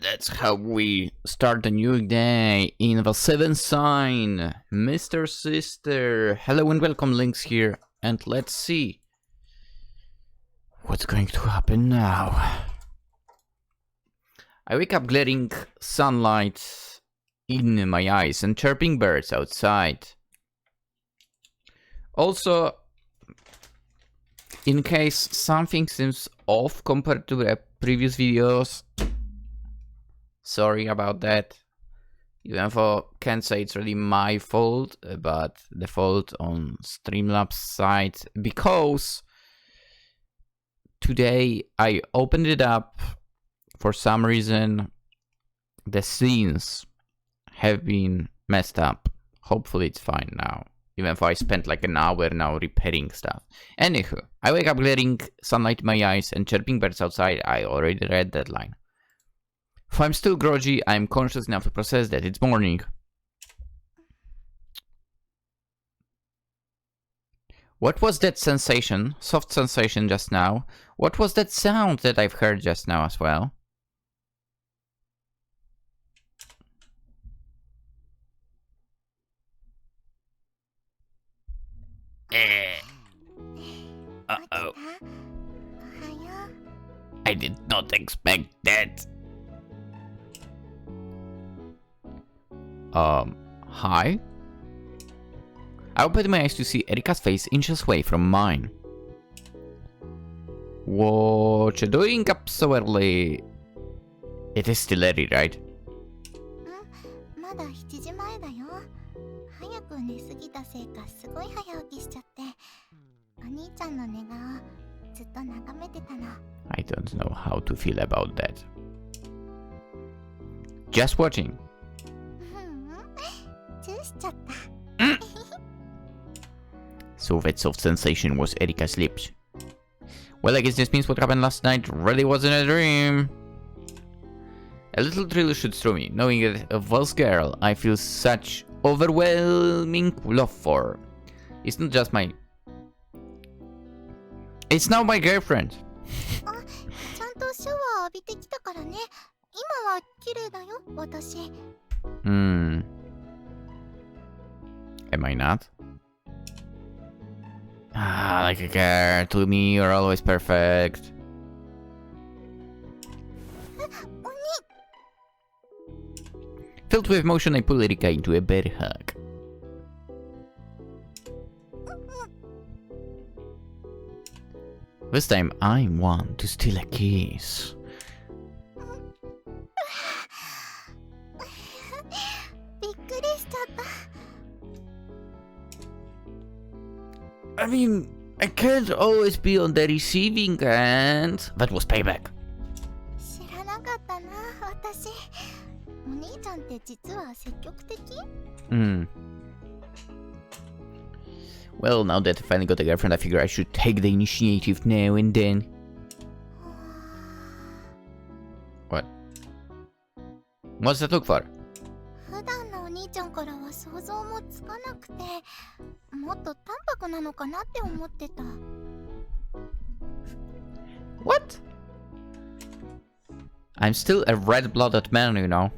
That's how we start a new day in the seventh sign. Mr.Sister. Hello and welcome, Lynx here. And let's see what's going to happen now. I wake up glaring sunlight in my eyes and chirping birds outside. Also, in case something seems off compared to the previous videos, sorry about that. Even though I can't say it's really my fault, but the fault on Streamlabs side, because today I opened it up. For some reason, the scenes have been messed up. Hopefully it's fine now. Even though I spent like an hour now repairing stuff. Anywho, I wake up glaring sunlight in my eyes and chirping birds outside. I already read that line. If I'm still groggy, I'm conscious enough to process that it's morning. What was that sensation? Soft sensation just now. What was that sound that I've heard just now as well? Uh-oh. I did not expect that. Hi? I opened my eyes to see Erika's face inches away from mine. What you doing up so early? It is still early, right? I don't know how to feel about that. Just watching. So that soft sensation was Erika's lips. Well, I guess this means what happened last night really wasn't a dream. A little thrill shoots through me, knowing that a false girl I feel such overwhelming love for. It's not just my... It's now my girlfriend. Am I not? Ah, like a girl, to me you're always perfect. Filled with emotion, I pull Erika into a bear hug. This time I want to steal a kiss. I mean, I can't always be on the receiving end. That was payback. Well, now that I finally got a girlfriend, I figure I should take the initiative now and then. What? What's that look for? What? I'm still a red-blooded man, you know.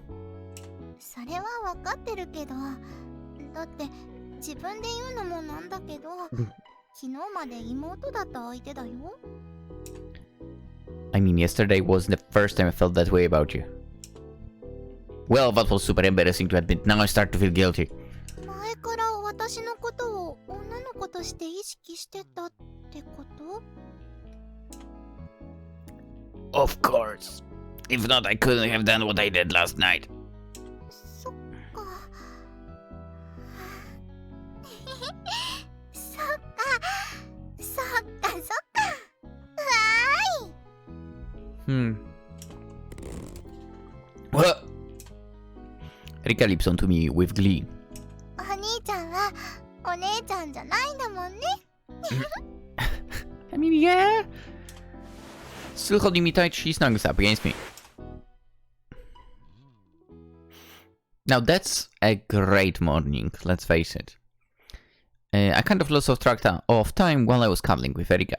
I mean, yesterday wasn't the first time I felt that way about you. Well, that was super embarrassing to admit. Now I start to feel guilty. Of course. If not, I couldn't have done what I did last night. What? Erika leaps onto me with glee. I mean, yeah. Still holding me tight, she snuggles up against me. Now that's a great morning, let's face it. I kind of lost track of time while I was cuddling with Erika.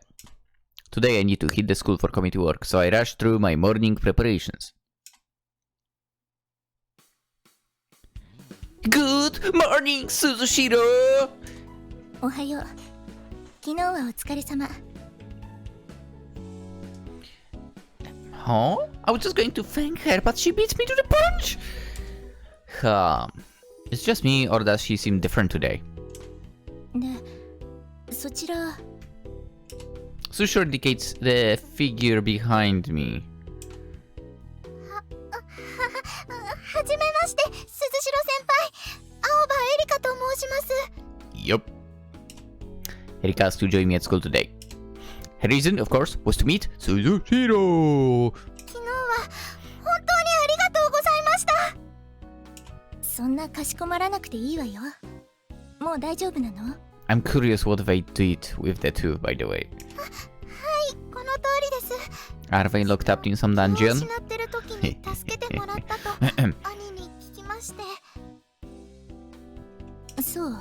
Today I need to hit the school for committee work, so I rush through my morning preparations. Good morning, Suzushiro! おはよう。昨日はお疲れ様。Huh? I was just going to thank her, but she beats me to the punch! It's just me, or does she seem different today? で、そちら。Sushiro indicates the figure behind me. はじめまして、鈴代先輩。青葉エリカと申します。Yup. Erika asked to join me at school today. Her reason, of course, was to meet Suzushiro. 昨日は本当にありがとうございました。そんなかしこまらなくていいわよ。もう大丈夫なの？ I'm curious what they did with the two, by the way. はい、この通りです。Are they locked up in some dungeon? 失ってる時に助けてもらったと兄に聞きまして。そう。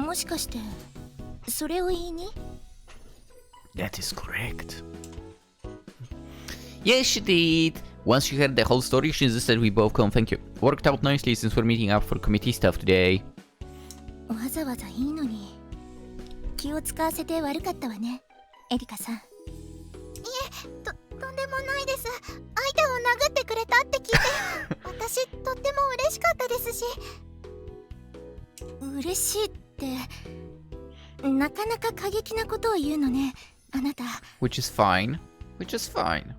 もしかしてそれを言いに？ That is correct. Yes, she did. Once she heard the whole story, she insisted we both come. Thank you. Worked out nicely since we're meeting up for committee stuff today. わざわざいいのに気を使わせて悪かったわね、エリカさん。いえ、とんでもないです。相手を殴ってくれたって聞いて私とっても嬉しかったですし。嬉しいってなかなか過激なことを言うのね、あなた。Which is fine. Which is fine.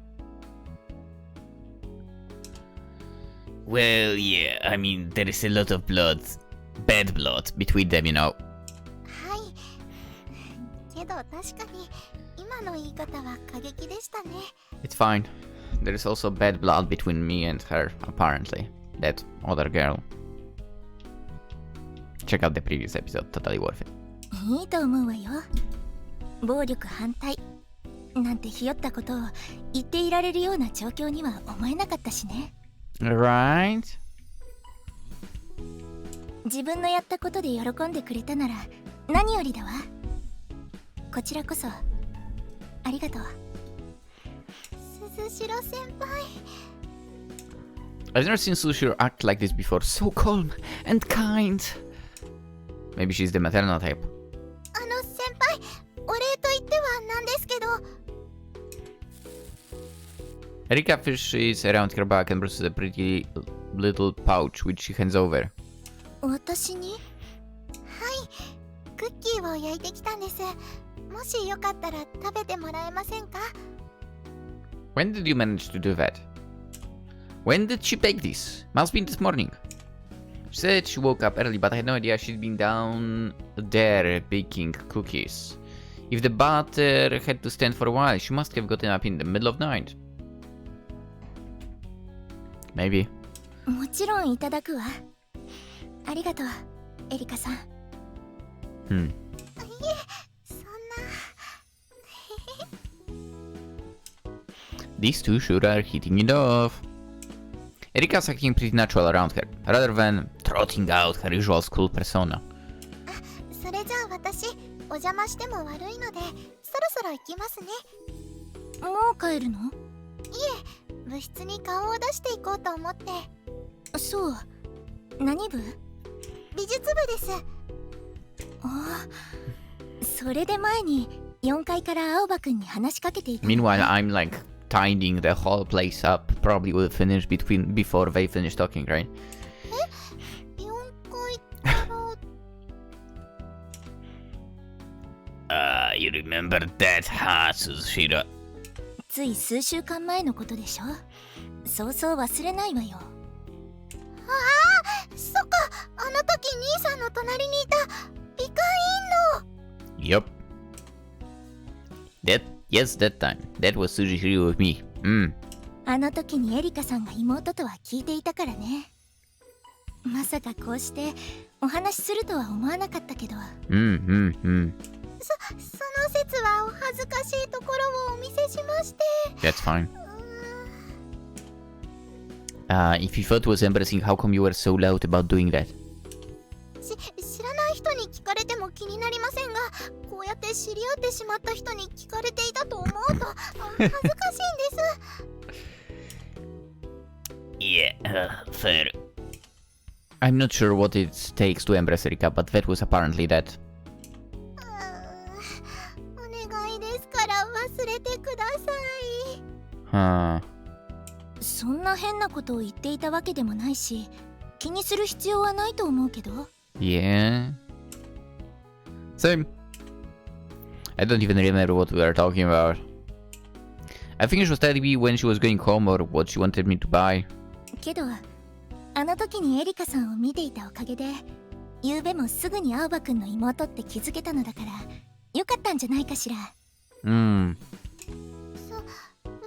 Well, yeah, I mean, there is a lot of blood. Bad blood between them, you know. はい。けど確かに今の言い方は過激でしたね。It's fine. There is also bad blood between me and her, apparently. That other girl. Check out the previous episode, totally worth it. いいと思うわよ。暴力反対なんてひよったことを言っていられるような状況には思えなかったしね。Right? 自分のやったことで喜んでくれたなら何よりだわ。こちらこそありがとう、鈴代先輩。I've never seen Sushiro act like this before. So calm and kind. Maybe she's the maternal type. 先輩、お礼と言ってはなんですけど。Erika fishes around her back and brushes a pretty little pouch which she hands over. 私に？はい、クッキーを焼いてきたんです。もしよかったら食べてもらえませんか？ When did you manage to do that? When did she bake this? Must be this morning. She said she woke up early, but I had no idea she'd been down there baking cookies. If the butter had to stand for a while, she must have gotten up in the middle of the night. Maybe. もちろんいただくわ。ありがとう、エリカさん。いえ、そんな。These two sure are hitting it off. Erika's acting pretty natural around her, rather than trotting out her usual school persona. それじゃあ私、お邪魔しても悪いので、そろそろ行きますね。もう帰るの？いえ、部室に顔を出していこうと思って。そう。何部？美術部です。ああ、それで前に4階から青葉くんに話しかけていた。Meanwhile, I'm like tidying the whole place up. Probably will finish before they finish talking, right? え？4階から。You remember that, huh, Suzushiro? つい数週間前のことでしょ。そうそう忘れないわよ。ああ、そっか、あの時兄さんの隣にいた美化院の。Yup. That time. That was Suzushiro with me. あの時にエリカさんが妹とは聞いていたからね。まさかこうしてお話しするとは思わなかったけど。その説はお恥ずかしいところをお見せしまして。That's fine. If you thought it was embarrassing, how come you were so loud about doing that? 知らない人に聞かれても気になりませんが、こうやって知り合ってしまった人に聞かれていたと思うと恥ずかしいんです。Yeah, fair. I'm not sure what it takes to embrace Erika, but that was apparently that. お願いですから忘れてください。Huh. そんな変なことを言っていたわけでもないし、気にする必要はないと思うけど。Yeah. Same. I don't even remember what we were talking about. I think she was telling me when she was going home or what she wanted me to buy. けど、あの時にエリカさんを見ていたおかげで、ゆうべもすぐに青葉くんの妹って気づけたのだから、よかったんじゃないかしら。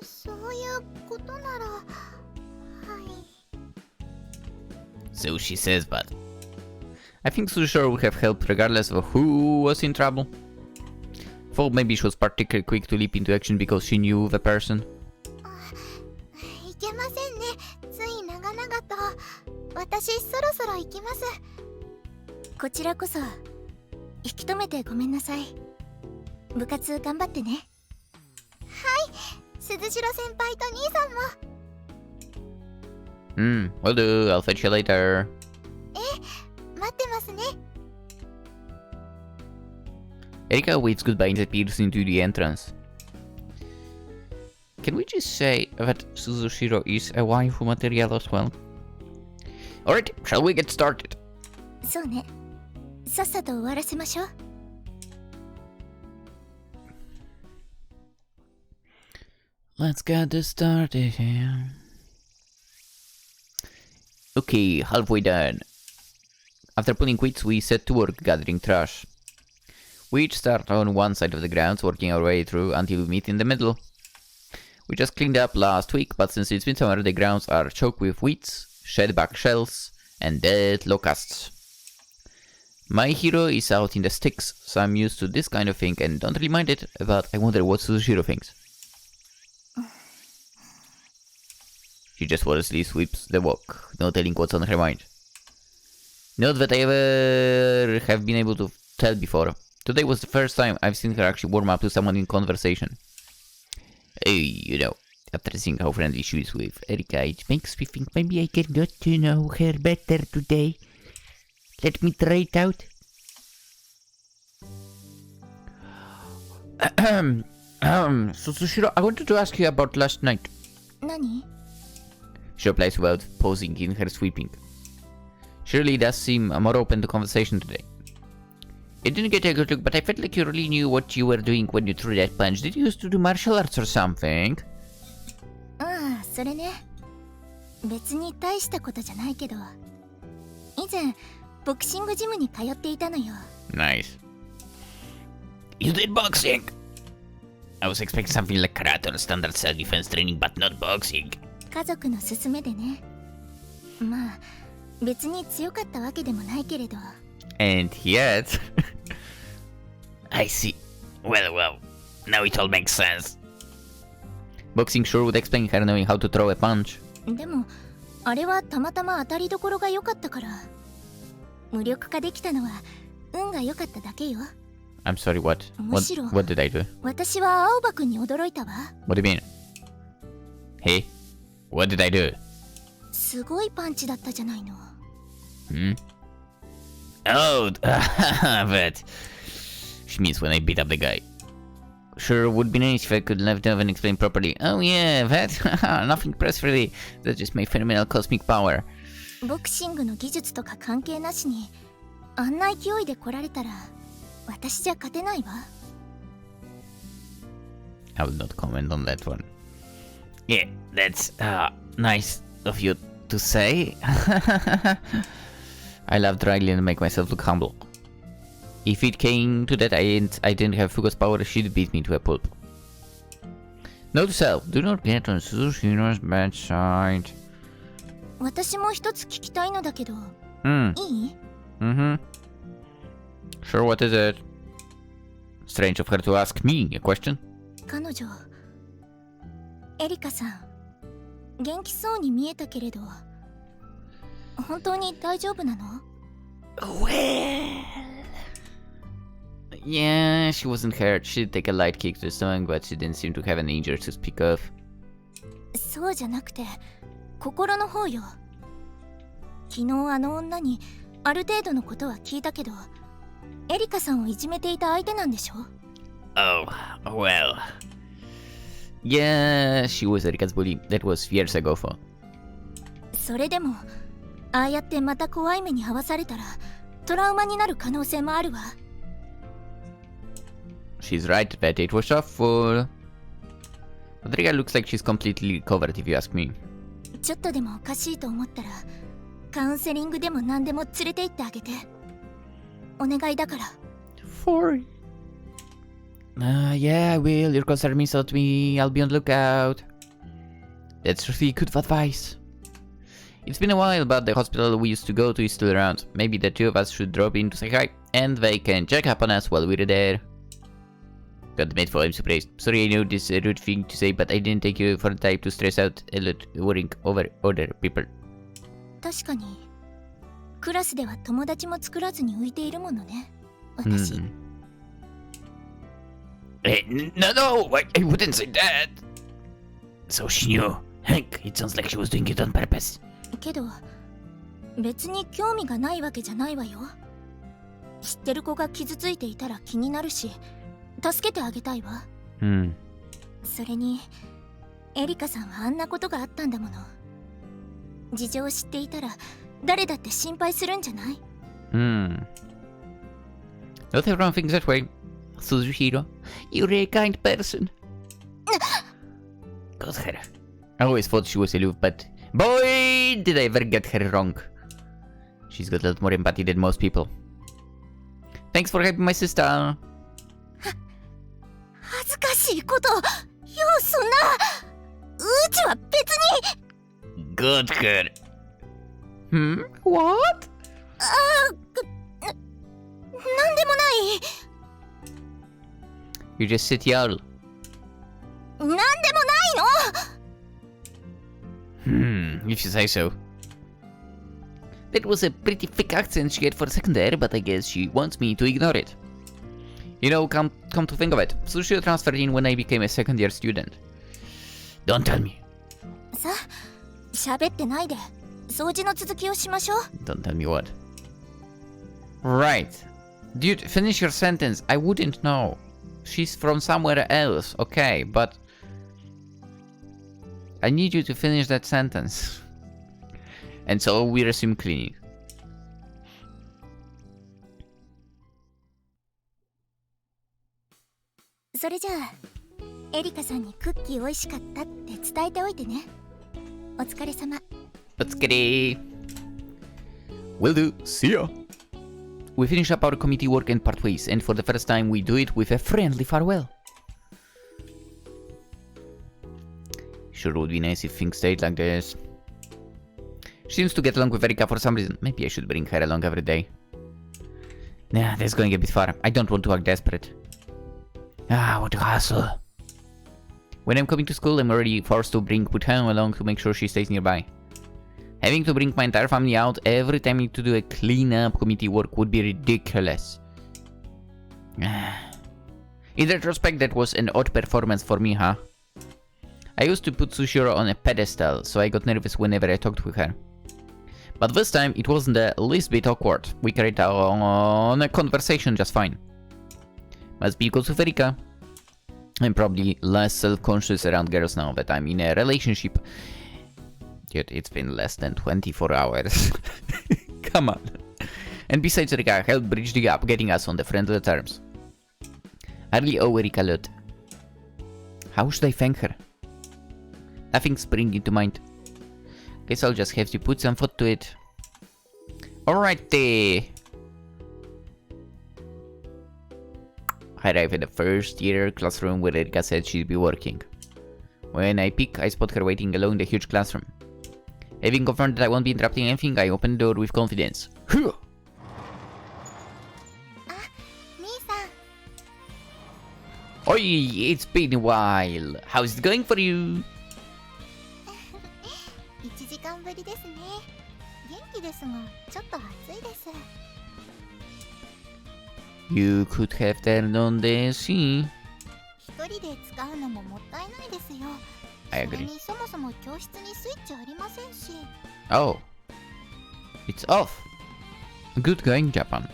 そういうことなら、はい。So she says that. I think Susura would have helped regardless of who was in trouble. Thought maybe she was particularly quick to leap into action because she knew the person. いけませんね。つい長々と。私そろそろ行きます。こちらこそ引き止めてごめんなさい。部活頑張ってね。はい、鈴代先輩と兄さんも。Will do. I'll fetch you later. 待ってますね。Erika waits goodbye and appears into the entrance. Can we just say that Suzushiro is a waifu material as well? Alright, shall we get started? そうね。さっさと終わらせましょう。Let's get this started here. Okay, halfway done. After pulling quits, we set to work gathering trash. We each start on one side of the grounds, working our way through until we meet in the middle. We just cleaned up last week, but since it's midsummer, the grounds are choked with weeds, shed back shells, and dead locusts. Mahiro is out in the sticks, so I'm used to this kind of thing and don't really mind it, but I wonder what Suzushiro thinks. She just modestly sweeps the walk, no telling what's on her mind. Not that I ever have been able to tell before. Today was the first time I've seen her actually warm up to someone in conversation. You know, after seeing how friendly she is with Erika, it makes me think maybe I can get to know her better today. Let me try it out. Suzushiro, I wanted to ask you about last night. Nani? She replies without pausing in her sweeping. She really does seem more open to conversation today. It didn't get a good look, but I felt like you really knew what you were doing when you threw that punch. Did you used to do martial arts or something? ああ、それね。別に大したことじゃないけど、以前ボクシングジムに通っていたのよ。Nice. You did boxing? I was expecting something like karate or standard self-defense training, but not boxing. 家族の勧めでね。まあ、別に強かったわけでもないけれど。And yet... I see. Well, now it all makes sense. Boxing sure would explain her knowing how to throw a punch. でも、あれはたまたま当たりどころが良かったから。無力化できたのは運が良かっただけよ。I'm sorry, what? むしろ、what did I do? 私は青葉くんに驚いたわ。What do you mean? Hey? What did I do? すごいパンチだったじゃないの。Oh, but... She means when I beat up the guy. Sure would be nice if I could live down and explain properly. Oh yeah, that... Nothing impressive really. That's just my phenomenal cosmic power. ボクシングの技術とか関係なしに、あんな勢いで来られたら、私じゃ勝てないわ。I will not comment on that one. Yeah, that's nice of you to say. I laughed dryly and make myself look humble. If it came to that, I didn't have Fuuko's power, she'd beat me to a pulp. Note to self, do not get on Suzushiro's bad side. 私も一つ聞きたいのだけど、いい？ Sure, what is it? Strange of her to ask me a question. 彼女、エリカさん、元気そうに見えたけれど、本当に大丈夫なの？ Well... Yeah, she wasn't hurt. She did take a light kick to the stomach, but she didn't seem to have an injury to speak of. そうじゃなくて心の方よ。昨日あの女にある程度のことは聞いたけど、エリカさんをいじめていた相手なんでしょ？ Oh, well. Yeah, she was Erika's bully. That was years ago for. それでもああやってまた怖い目に遭わされたらトラウマになる可能性もあるわ。She's right that it was awful. But Erika looks like she's completely recovered if you ask me. ちょっとでもおかしいと思ったらカウンセリングでも何でも連れて行ってあげて。お願いだから。For. Yeah, I will. Your concern means a lot to me. I'll be on the lookout. That's really good advice. It's been a while, but the hospital we used to go to is still around. Maybe the two of us should drop in to say hi, and they can check up on us while we're there. Got the mate for I'm surprised. Sorry, I know this is a rude thing to say, but I didn't take you for the time to stress out a lot worrying over other people. 確かにクラスでは友達も作らずに浮いているものね、私。No, I wouldn't say that. So she knew. Heck, it sounds like she was doing it on purpose. けど別に興味がないわけじゃないわよ。知ってる子が傷ついていたら気になるし助けてあげたいわ。それにエリカさんはあんなことがあったんだもの。事情を知っていたら誰だって心配するんじゃない？ Not everyone thinks that way. Suzuhiro, you're a kind person. Got her. I always thought she was aloof, but boy, did I ever get her wrong. She's got a lot more empathy than most people. Thanks for helping my sister. 恥ずかしいことようそんな。うちは別に。Good girl. What? なんでもない。You just sit here. なんでもないの。If you say so. That was a pretty thick accent she had for a second there, but I guess she wants me to ignore it. You know, come to think of it, Sushi transferred in when I became a second-year student. Don't tell me. さあ、喋ってないで掃除の続きをしましょう。 Don't tell me what. Right. Dude, finish your sentence. I wouldn't know. She's from somewhere else, okay, but I need you to finish that sentence. And so we resume cleaning. それじゃあエリカさんにクッキー美味しかったって伝えておいてね。お疲れ様。Otsukere. Will do. See ya. We finish up our committee work and part ways, and for the first time we do it with a friendly farewell. Sure would be nice if things stayed like this. She seems to get along with Erika for some reason. Maybe I should bring her along every day. Nah, that's going a bit far. I don't want to act desperate. What a hassle. When I'm coming to school, I'm already forced to bring Bhutan along to make sure she stays nearby. Having to bring my entire family out every time I need to do a clean-up committee work would be ridiculous. In retrospect, that was an odd performance for me, huh? I used to put Sushiro on a pedestal, so I got nervous whenever I talked with her. But this time, it wasn't the least bit awkward. We carried on a conversation just fine. Must be because of Erika. I'm probably less self-conscious around girls now that I'm in a relationship. Yet it's been less than 24 hours. Come on. And besides, Erika helped bridge the gap, getting us on the friendly terms. I really owe Erika a lot. How should I thank her? Nothing's springing to mind. Guess I'll just have to put some thought to it. Alrighty. I arrive at the first year classroom where Erika said she'd be working. When I peek, I spot her waiting alone in the huge classroom. Having confirmed that I won't be interrupting anything, I open the door with confidence. Mii-san. Oi, it's been a while. How's it going for you? 1時間ぶりですね。元気ですが、ちょっと暑いです。You could have turned on the AC. 一人で使うのももったいないですよ。 I それ agree. にそもそも教室にスイッチありませんし。 Oh. It's off. Good going, Japan.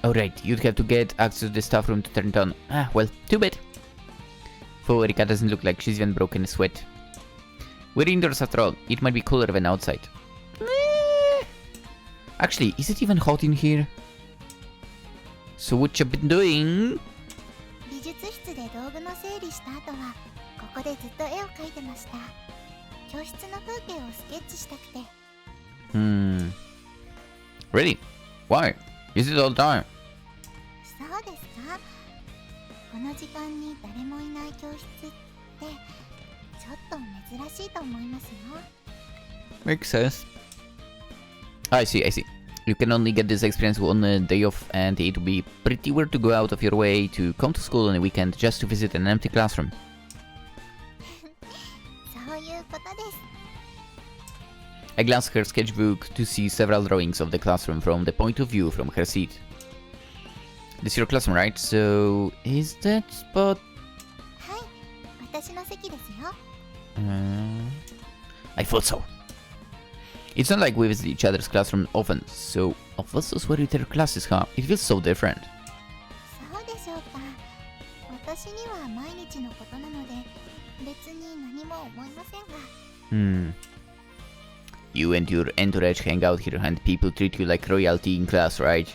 Alright, you'd have to get access to the staff room to turn it on. Ah, well, too bad. Forica doesn't look like she's even broken a sweat. We're indoors after all. It might be cooler than outside. Actually, is it even hot in here? So what you been doing? 美術室で道具の整理した後はここでずっと絵を描いてました。教室の風景をスケッチしたくて。Really? Why? Is it all time? そうですか。この時間に誰もいない教室ってちょっと珍しいと思いますよ。 Makes sense. I see. You can only get this experience on a day off, and it would be pretty weird to go out of your way to come to school on a weekend just to visit an empty classroom. そういうことです。 I glanced at her sketchbook to see several drawings of the classroom from the point of view from her seat. This is your classroom, right? So, is that spot... はい、私の席ですよ。I thought so. It's not like we visit each other's classroom often, so of us where with their classes, huh? It feels so different. そうでしょうか。私には毎日のことなので別に何も思いませんが。You and your entourage hang out here and people treat you like royalty in class, right?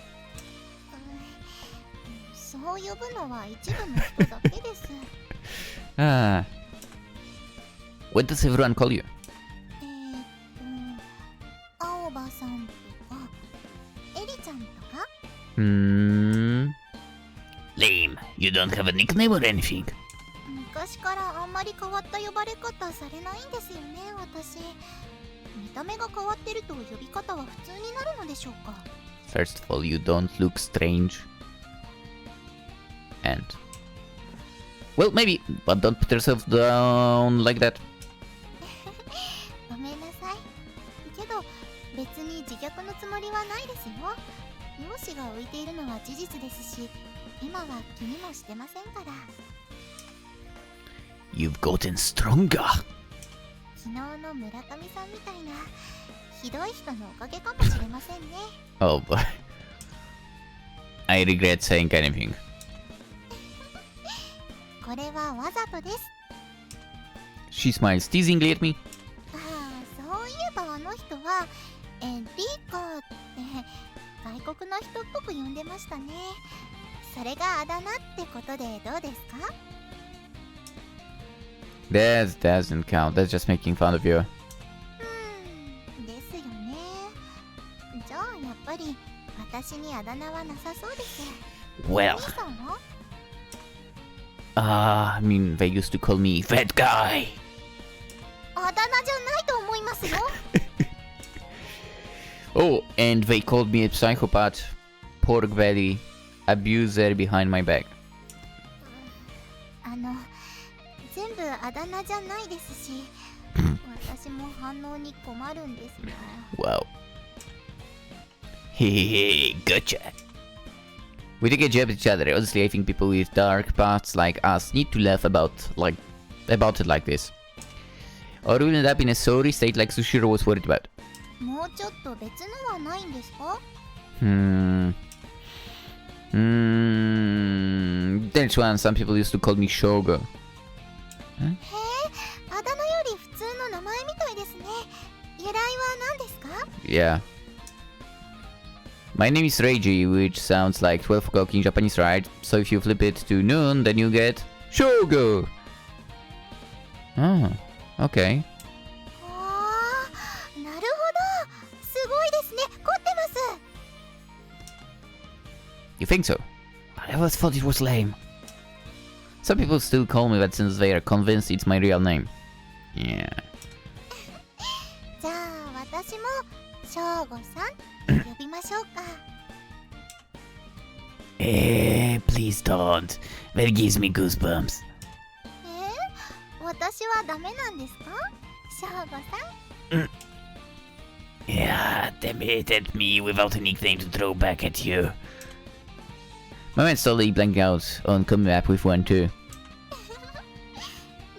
そう呼ぶのは一部の人だけです。Ah. What does everyone call you? 青葉さんとかエリちゃんとか。Lame. You don't have a nickname or anything. 昔からあんまり変わった呼ばれ方されないんですよね、私。見た目が変わってると呼び方は普通になるのでしょうか。 First of all, you don't look strange. And... Well, maybe, but don't put yourself down like that. ごめんなさい。けど、別に自虐のつもりはないですよ。容姿が浮いているのは事実ですし、今は気にもしてませんから。You've gotten stronger. 昨日の村上さんみたいなひどい人のおかげかもしれませんね。Oh boy. I regret saying anything. これはわざとです。 She smiles teasingly at me. ああ、そういえばあの人はリーカーって外国の人っぽく呼んでましたね。それがあだ名ってことでどうですか？ That doesn't count. That's just making fun of you. ですよね。じゃあやっぱり私にあだ名はなさそうです。 Well, お兄さんは？ I mean, they used to call me that guy. あだ名じゃないと思いますよ。Oh, and they called me a psychopath, pork belly, abuser behind my back. 全部あだ名じゃないですし、私も反応に困るんですが。 Wow. Hey, gotcha. We take a jab at each other. Honestly, I think people with dark paths like us need to laugh about it like this. Or we'll end up in a sorry state like Sushiro was worried about. もうちょっと別のはないんですか？ There's one. Some people used to call me Shogo. へえ、あだ名より普通の名前みたいですね。由来は何ですか？ Yeah. My name is Reiji, which sounds like 12 o'clock in Japanese, right? So if you flip it to noon, then you get Shogo. Oh, okay. ああ、なるほど。すごいですね。凝ってます。 You think so? I always thought it was lame. Some people still call me that since they are convinced it's my real name. Yeah. じゃあ私もショーゴさんと呼びましょうか。Please don't. That gives me goosebumps. 私はダメなんですか？ショーゴさん。Yeah, damn it, at me without a nickname to throw back at you. My mind's totally blanking out on coming up with one too.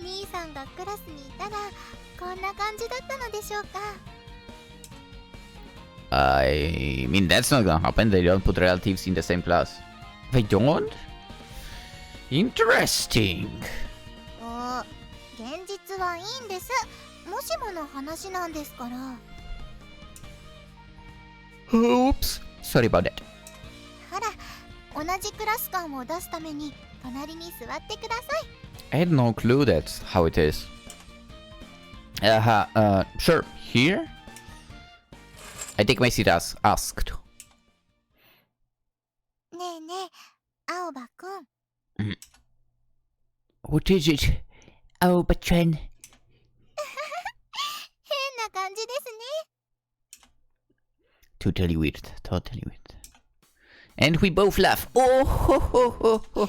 兄さんがクラスにいたらこんな感じだったのでしょうか。 I mean, that's not gonna happen. They don't put relatives in the same class. They don't? Interesting. 現実はいいんです。もしもの話なんですから。 Oops. Sorry about that. ほら、同じクラス感を出すために隣に座ってください。 I had no clue that's how it is. Sure. Here? I take my seat as asked. ねえねえ、青葉くん。 What is it, Aoba-chan? 変な感じですね。 Totally weird. Totally weird. And we both laugh. Oh ho ho ho ho.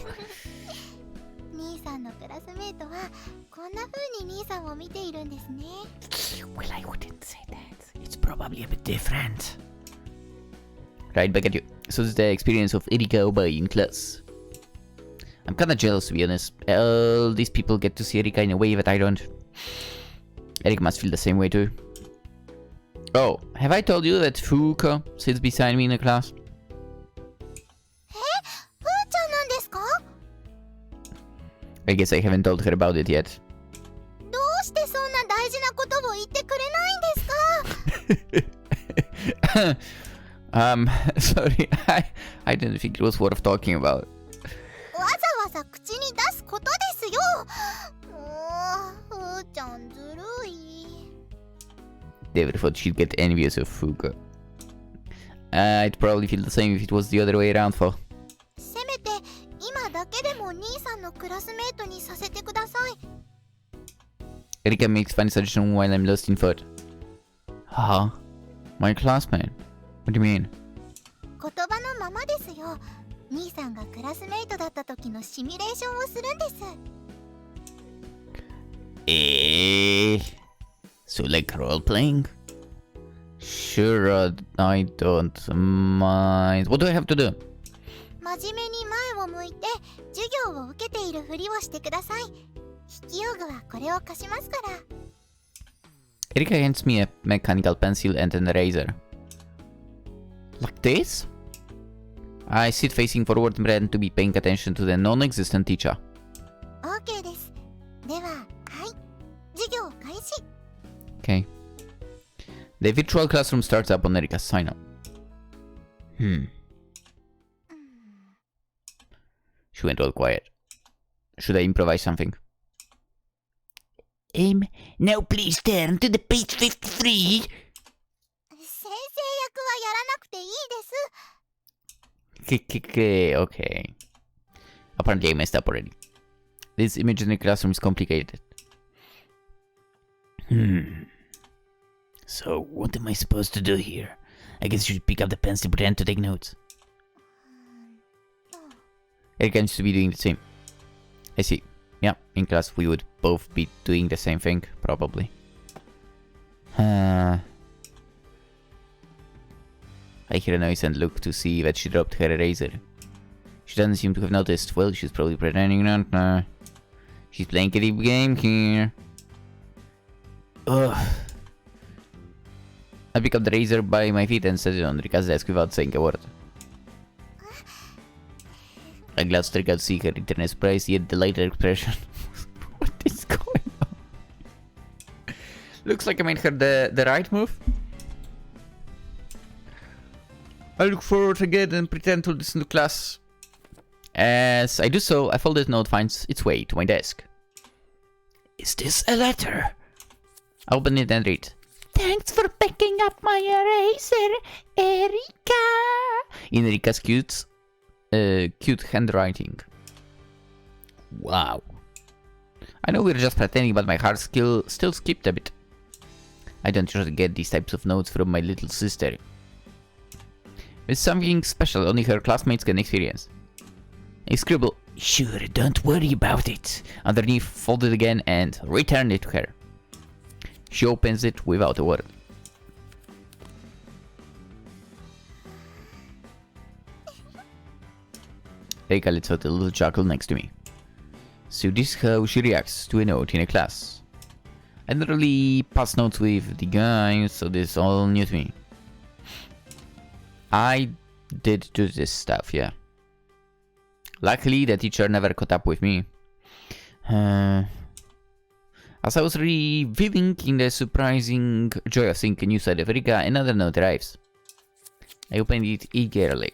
兄さんのクラスメイトはこんな風に兄さんを見ているんですね。 Well, I wouldn't say that. It's probably a bit different. Right back at you. So this is the experience of Erika Aoba in class. I'm kinda jealous, to be honest. All these people get to see Erika in a way that I don't. Erika must feel the same way too. Oh, have I told you that Fuuko sits beside me in the class? ふーちゃんなんですか？ I guess I haven't told her about it yet. どうしてそんな大事なことを言ってくれないんですか？ Sorry, I didn't think it was worth talking about. わざわざ口に出すことですよ。もう、ふーちゃんずるい。 Never thought she'd get envious of Fuuko. I'd probably feel the same if it was the other way around for. せめて今だけでも兄さんのクラスメートにさせてください。 Erika makes funny suggestion while I'm lost in thought. Huh? My classmate? What do you mean? 言葉のままですよ。兄さんがクラスメイトだった時のシミュレーションをするんです。 So like role playing? Sure, I don't mind. What do I have to do? 真面目に前を向いて授業を受けているふりをしてください。筆記用具はこれを貸しますから。 Erika hands me a mechanical pencil and an eraser. Like this? I sit facing forward and pretend to be paying attention to the non-existent teacher. OK です。では、はい。授業開始。 Okay. The virtual classroom starts up on Erika's sign up. She went all quiet. Should I improvise something? Now please turn to the page 53. 先生役はやらなくていいです。 Okay. Apparently I messed up already. This imaginary classroom is complicated. So, what am I supposed to do here? I guess you should pick up the pencil and pretend to take notes. Erika needs to be doing the same. I see. Yeah, in class we would both be doing the same thing, probably. I hear a noise and look to see that she dropped her eraser. She doesn't seem to have noticed. Well, she's probably pretending not to. She's playing a deep game here. Ugh. I pick up the razor by my feet and set it on Rika's desk without saying a word. I glanced at Rika to see her return a surprised yet delighted expression. What is going on? Looks like I made her the right move. I look forward again and pretend to listen to class. As I do so, a folded note finds its way to my desk. Is this a letter? I open it and read. Thanks for picking up my eraser, Erika. In Rika's cute handwriting. Wow. I know we're just pretending, but my heart still skipped a bit. I don't usually get these types of notes from my little sister. It's something special only her classmates can experience. I scribble, sure, don't worry about it, underneath, fold it again, and return it to her. She opens it without a word. Erika lets out a little chuckle next to me. So this is how she reacts to a note in a class. I don't really pass notes with the guys, so this is all new to me. I did do this stuff, yeah. Luckily, the teacher never caught up with me. As I was reveling in the surprising joy of seeing a new side of Erika, another note arrives. I opened it eagerly.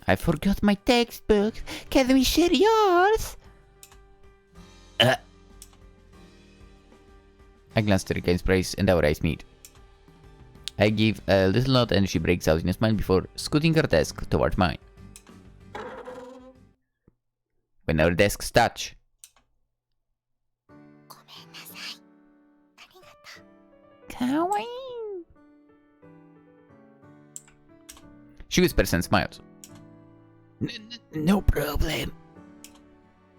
I forgot my textbook. Can we share yours? I glanced at Erika's praise and our eyes meet. I give a little nod and she breaks out in a smile before scooting her desk toward mine. When our desks touch, kawaii. She whispers and smiles. No problem.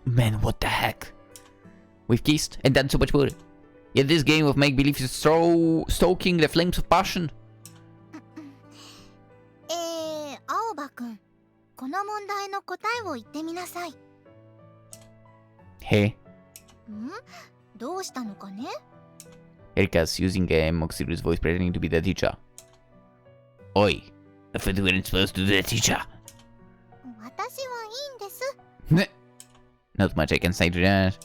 Man, what the heck? We've kissed and done so much more. Yet this game of make-believe is stoking the flames of passion. 青葉くん、この問題の答えを言ってみなさい。Hey. どうしたのかね? Erika's using a mock serious voice pretending to be the teacher. Oi. I thought you weren't supposed to do that, teacher. 私はいいんです。Not much I can say to that.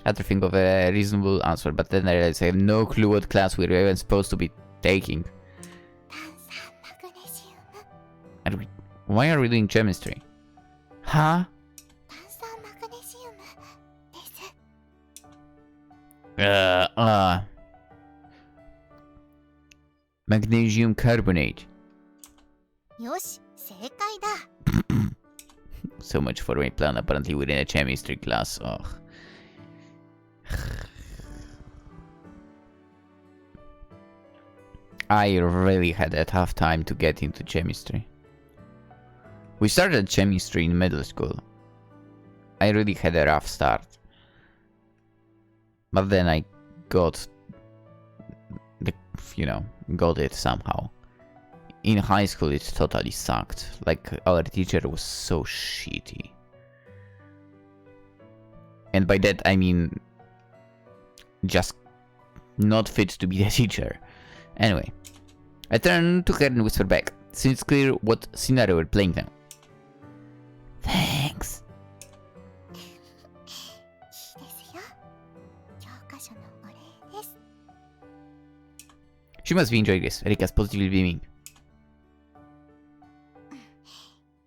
I had to think of a reasonable answer, but then I realized I have no clue what class we're even supposed to be taking. Why are we doing chemistry? Huh? Magnesium carbonate. よし、正解だ。So much for my plan apparently within a chemistry class. Ugh. I really had a tough time to get into chemistry. We started chemistry in middle school. I really had a rough start. But then I got got it somehow. In high school it totally sucked. Like, our teacher was so shitty. And by that I mean just not fit to be the teacher. Anyway, I turned to her and whispered back, since it's clear what scenario we're playing now. Thanks. She must be enjoying this. Erika's positively beaming.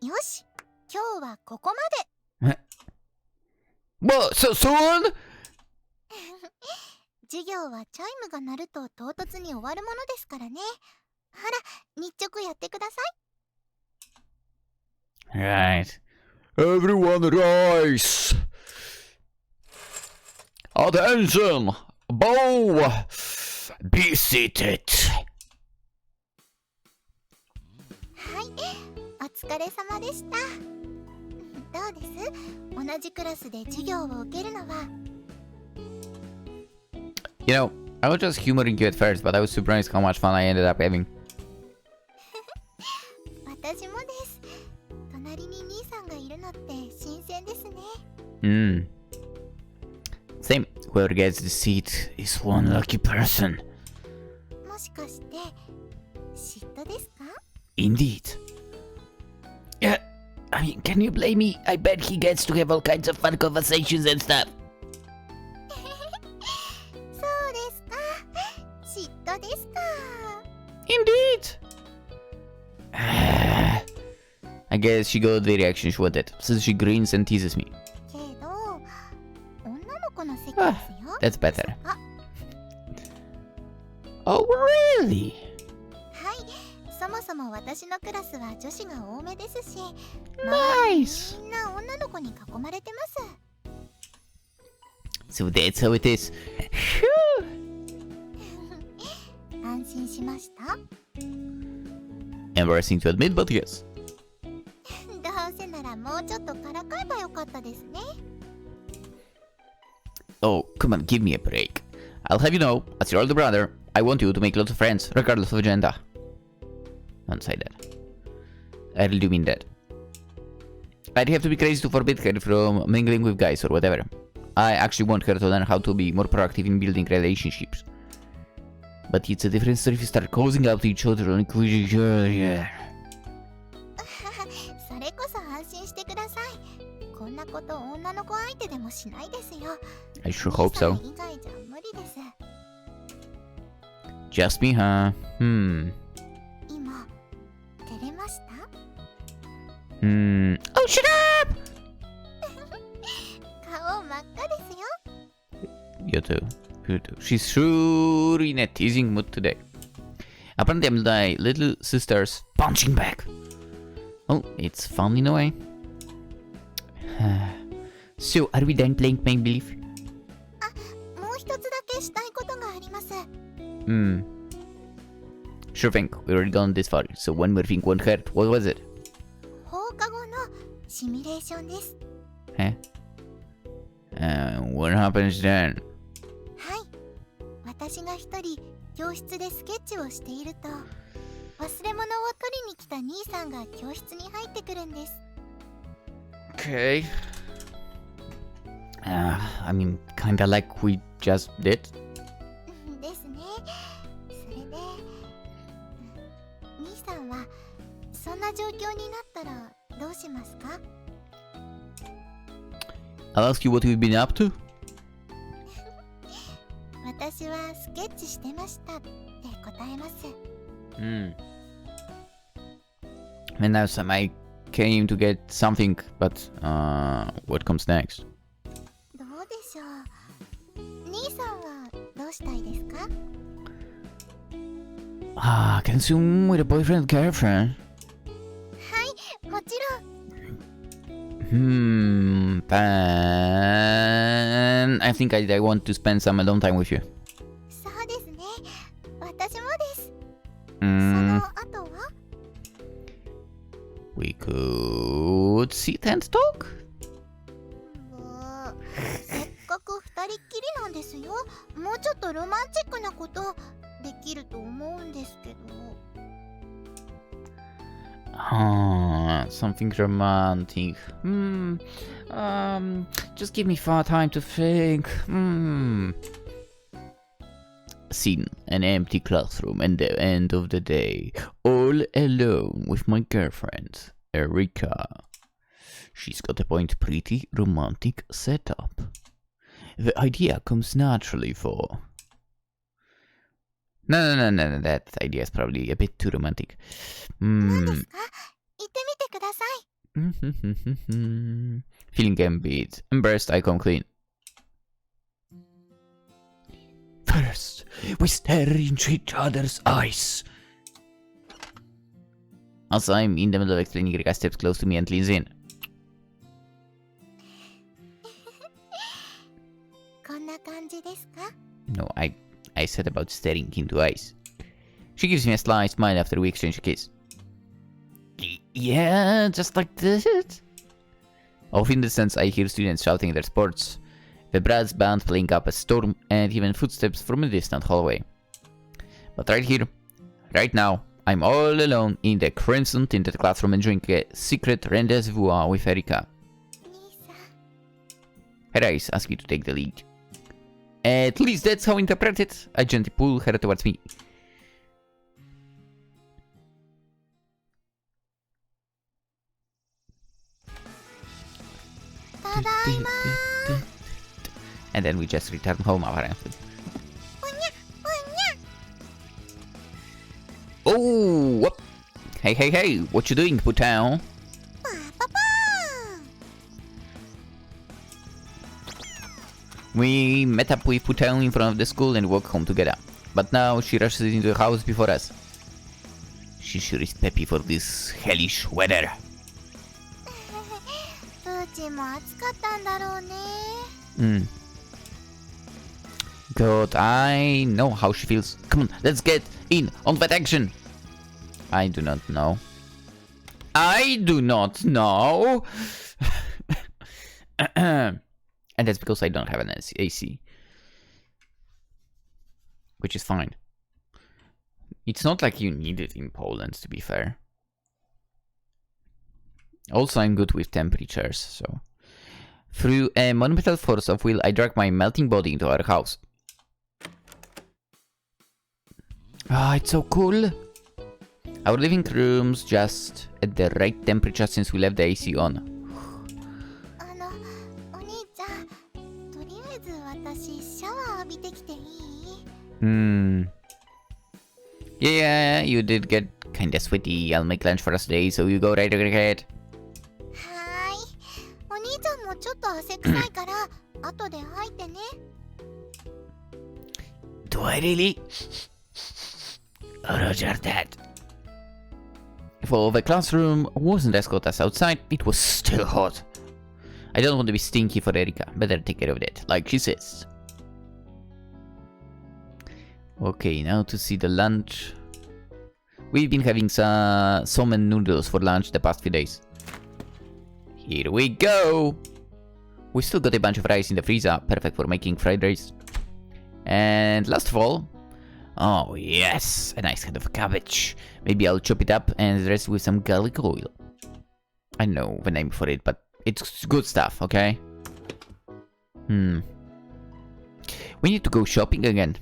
よし、今日はここまで。What? So soon? 授業はチャイムが鳴ると唐突に終わるものですからね。ほら、日直やってください。Right. Everyone rise. Attention. Bow. Be seated. はい、お疲れ様でした。どうです？同じクラスで授業を受けるのは。You know, I was just humoring you at first, but I was surprised how much fun I ended up having. 私もです。隣に兄さんがいるのって新鮮ですね。Same. Whoever gets the seat is one lucky person. もしかして嫉妬ですか? Indeed. Yeah, I mean, can you blame me? I bet he gets to have all kinds of fun conversations and stuff. そうですか。嫉妬ですか。Indeed. I guess she got the reaction she wanted, since she grins and teases me. けど、女の子の席ですよ。 That's better. Oh, really? はい、そもそも私のクラスは女子が多めですし、Nice. みんな女の子に囲まれてます。 So that's how it is. 安心しました。 Embarrassing to admit, but yes. どうせならもうちょっとからかえばよかったですね。 Oh, come on, give me a break. I'll have you know, as your older brother, I want you to make lots of friends, regardless of agenda. Don't say that. I really do mean that. I'd have to be crazy to forbid her from mingling with guys or whatever. I actually want her to learn how to be more proactive in building relationships. But it's a different story if you start causing out to each other and yeah. それこそ安心してください。こんなこと女の子相手でもしないですよ。 I sure hope so. 以外じゃ無理です。 Just me, huh? 今、照れました？ Oh, shut up! 顔真っ赤ですよ。 You too. You too. She's surely in a teasing mood today. Apparently, I'm my little sister's punching bag. Oh, it's fun in a way. So, are we done playing Make Believe? もう一つだけしたいことがあります。 Sure thing. We already gone this far. So one more thing, one hurt. What was it? 放課後のシミュレーションです。 Huh? What happens then? はい。私が一人教室でスケッチをしていると、忘れ物を取りに来た兄さんが教室に入ってくるんです。 Okay. I mean, kinda like we just did. ですね。それで、兄さんはそんな状況になったらどうしますか？ I'll ask you what you've been up to. 私はスケッチしてましたって答えます。 And now some I came to get something, but what comes next? どうでしょう。兄さんはどうしたいですか？ Consume with a boyfriend, girlfriend. はい、もちろん。Then I think I want to spend some alone time with you. そうですね。私もです。その後は？ We could sit and talk. せっかく二人っきりなんですよ。もうちょっとロマンチックなことできると思うんですけど。 Something romantic. Just give me far time to think. Scene, an empty classroom and the end of the day. All alone with my girlfriend, Erika. She's got a pretty romantic setup. The idea comes naturally for... No, that idea is probably a bit too romantic. 何ですか？言ってみてください。 Feeling embiid. Embarrassed, I come clean. First, we stare into each other's eyes. As I'm in the middle of explaining, Rika steps close to me and leans in. こんな感じですか？ No, I said about staring into eyes. She gives me a sly smile after we exchange a kiss. Yeah, just like this. Off in the distance, I hear students shouting their sports, the brass band playing up a storm, and even footsteps from a distant hallway. But right here, right now, I'm all alone in the crimson-tinted classroom enjoying a secret rendezvous with Erika. 兄さん。 Her eyes ask me to take the lead. At least that's how I interpret it. I gently pull her towards me. Tadaima. And then we just return home apparently. Oh, whoop. Hey, what you doing, Putain? We met up with Putain in front of the school and walked home together. But now she rushes into the house before us. She sure is peppy for this hellish weather. プーチンも暑かったんだろうね。God, I know how she feels. Come on, let's get in on that action. I do not know. I do not know. And that's because I don't have an AC. Which is fine. It's not like you need it in Poland, to be fair. Also, I'm good with temperatures, so... Through a monumental force of will, I drag my melting body into our house. Ah, it's so cool! Our living room's just at the right temperature since we left the AC on. お兄ちゃん、とりあえず私シャワー浴びてきていい？ Yeah, you did get kinda sweaty. I'll make lunch for us today, so you go right ahead. はーい。お兄ちゃんもちょっと汗臭いから後で吐いてね。Do I really? Roger that. For the classroom wasn't as hot as outside, it was still hot. I don't want to be stinky for Erika. Better take care of it, like she says. Okay, now to see the lunch. We've been having some somen noodles for lunch the past few days. Here we go! We still got a bunch of rice in the freezer, perfect for making fried rice. And last of all, oh yes, a nice head of cabbage. Maybe I'll chop it up and dress it with some garlic oil. I know the name for it, but it's good stuff, okay? We need to go shopping again.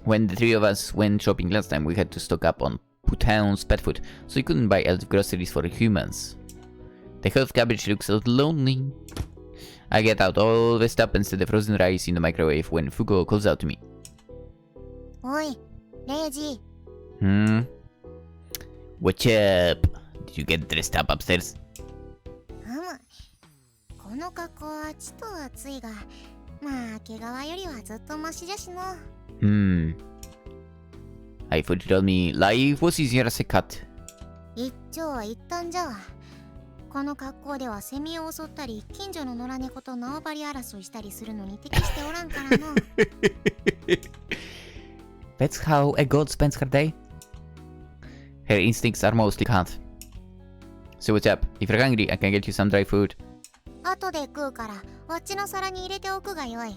When the three of us went shopping last time, we had to stock up on Putown's pet food, so we couldn't buy elf groceries for humans. The head of cabbage looks so lonely. I get out all the stuff and set the frozen rice in the microwave when Fuuko calls out to me. おい、レイジ。What's up? Did you get dressed up upstairs? この格好はちと暑いが、まあ毛皮よりはずっとマシじゃしの。I thought you told me life was easier as a cat. 一長は一短じゃわ。この格好ではセミを襲ったり、近所の野良猫と縄張り争いしたりするのに適しておらんからの。That's how a goat spends her day. Her instincts are mostly cat. So what's up? If you're hungry, I can get you some dry food. 後で食うから、わっちの皿に入れておくがよい。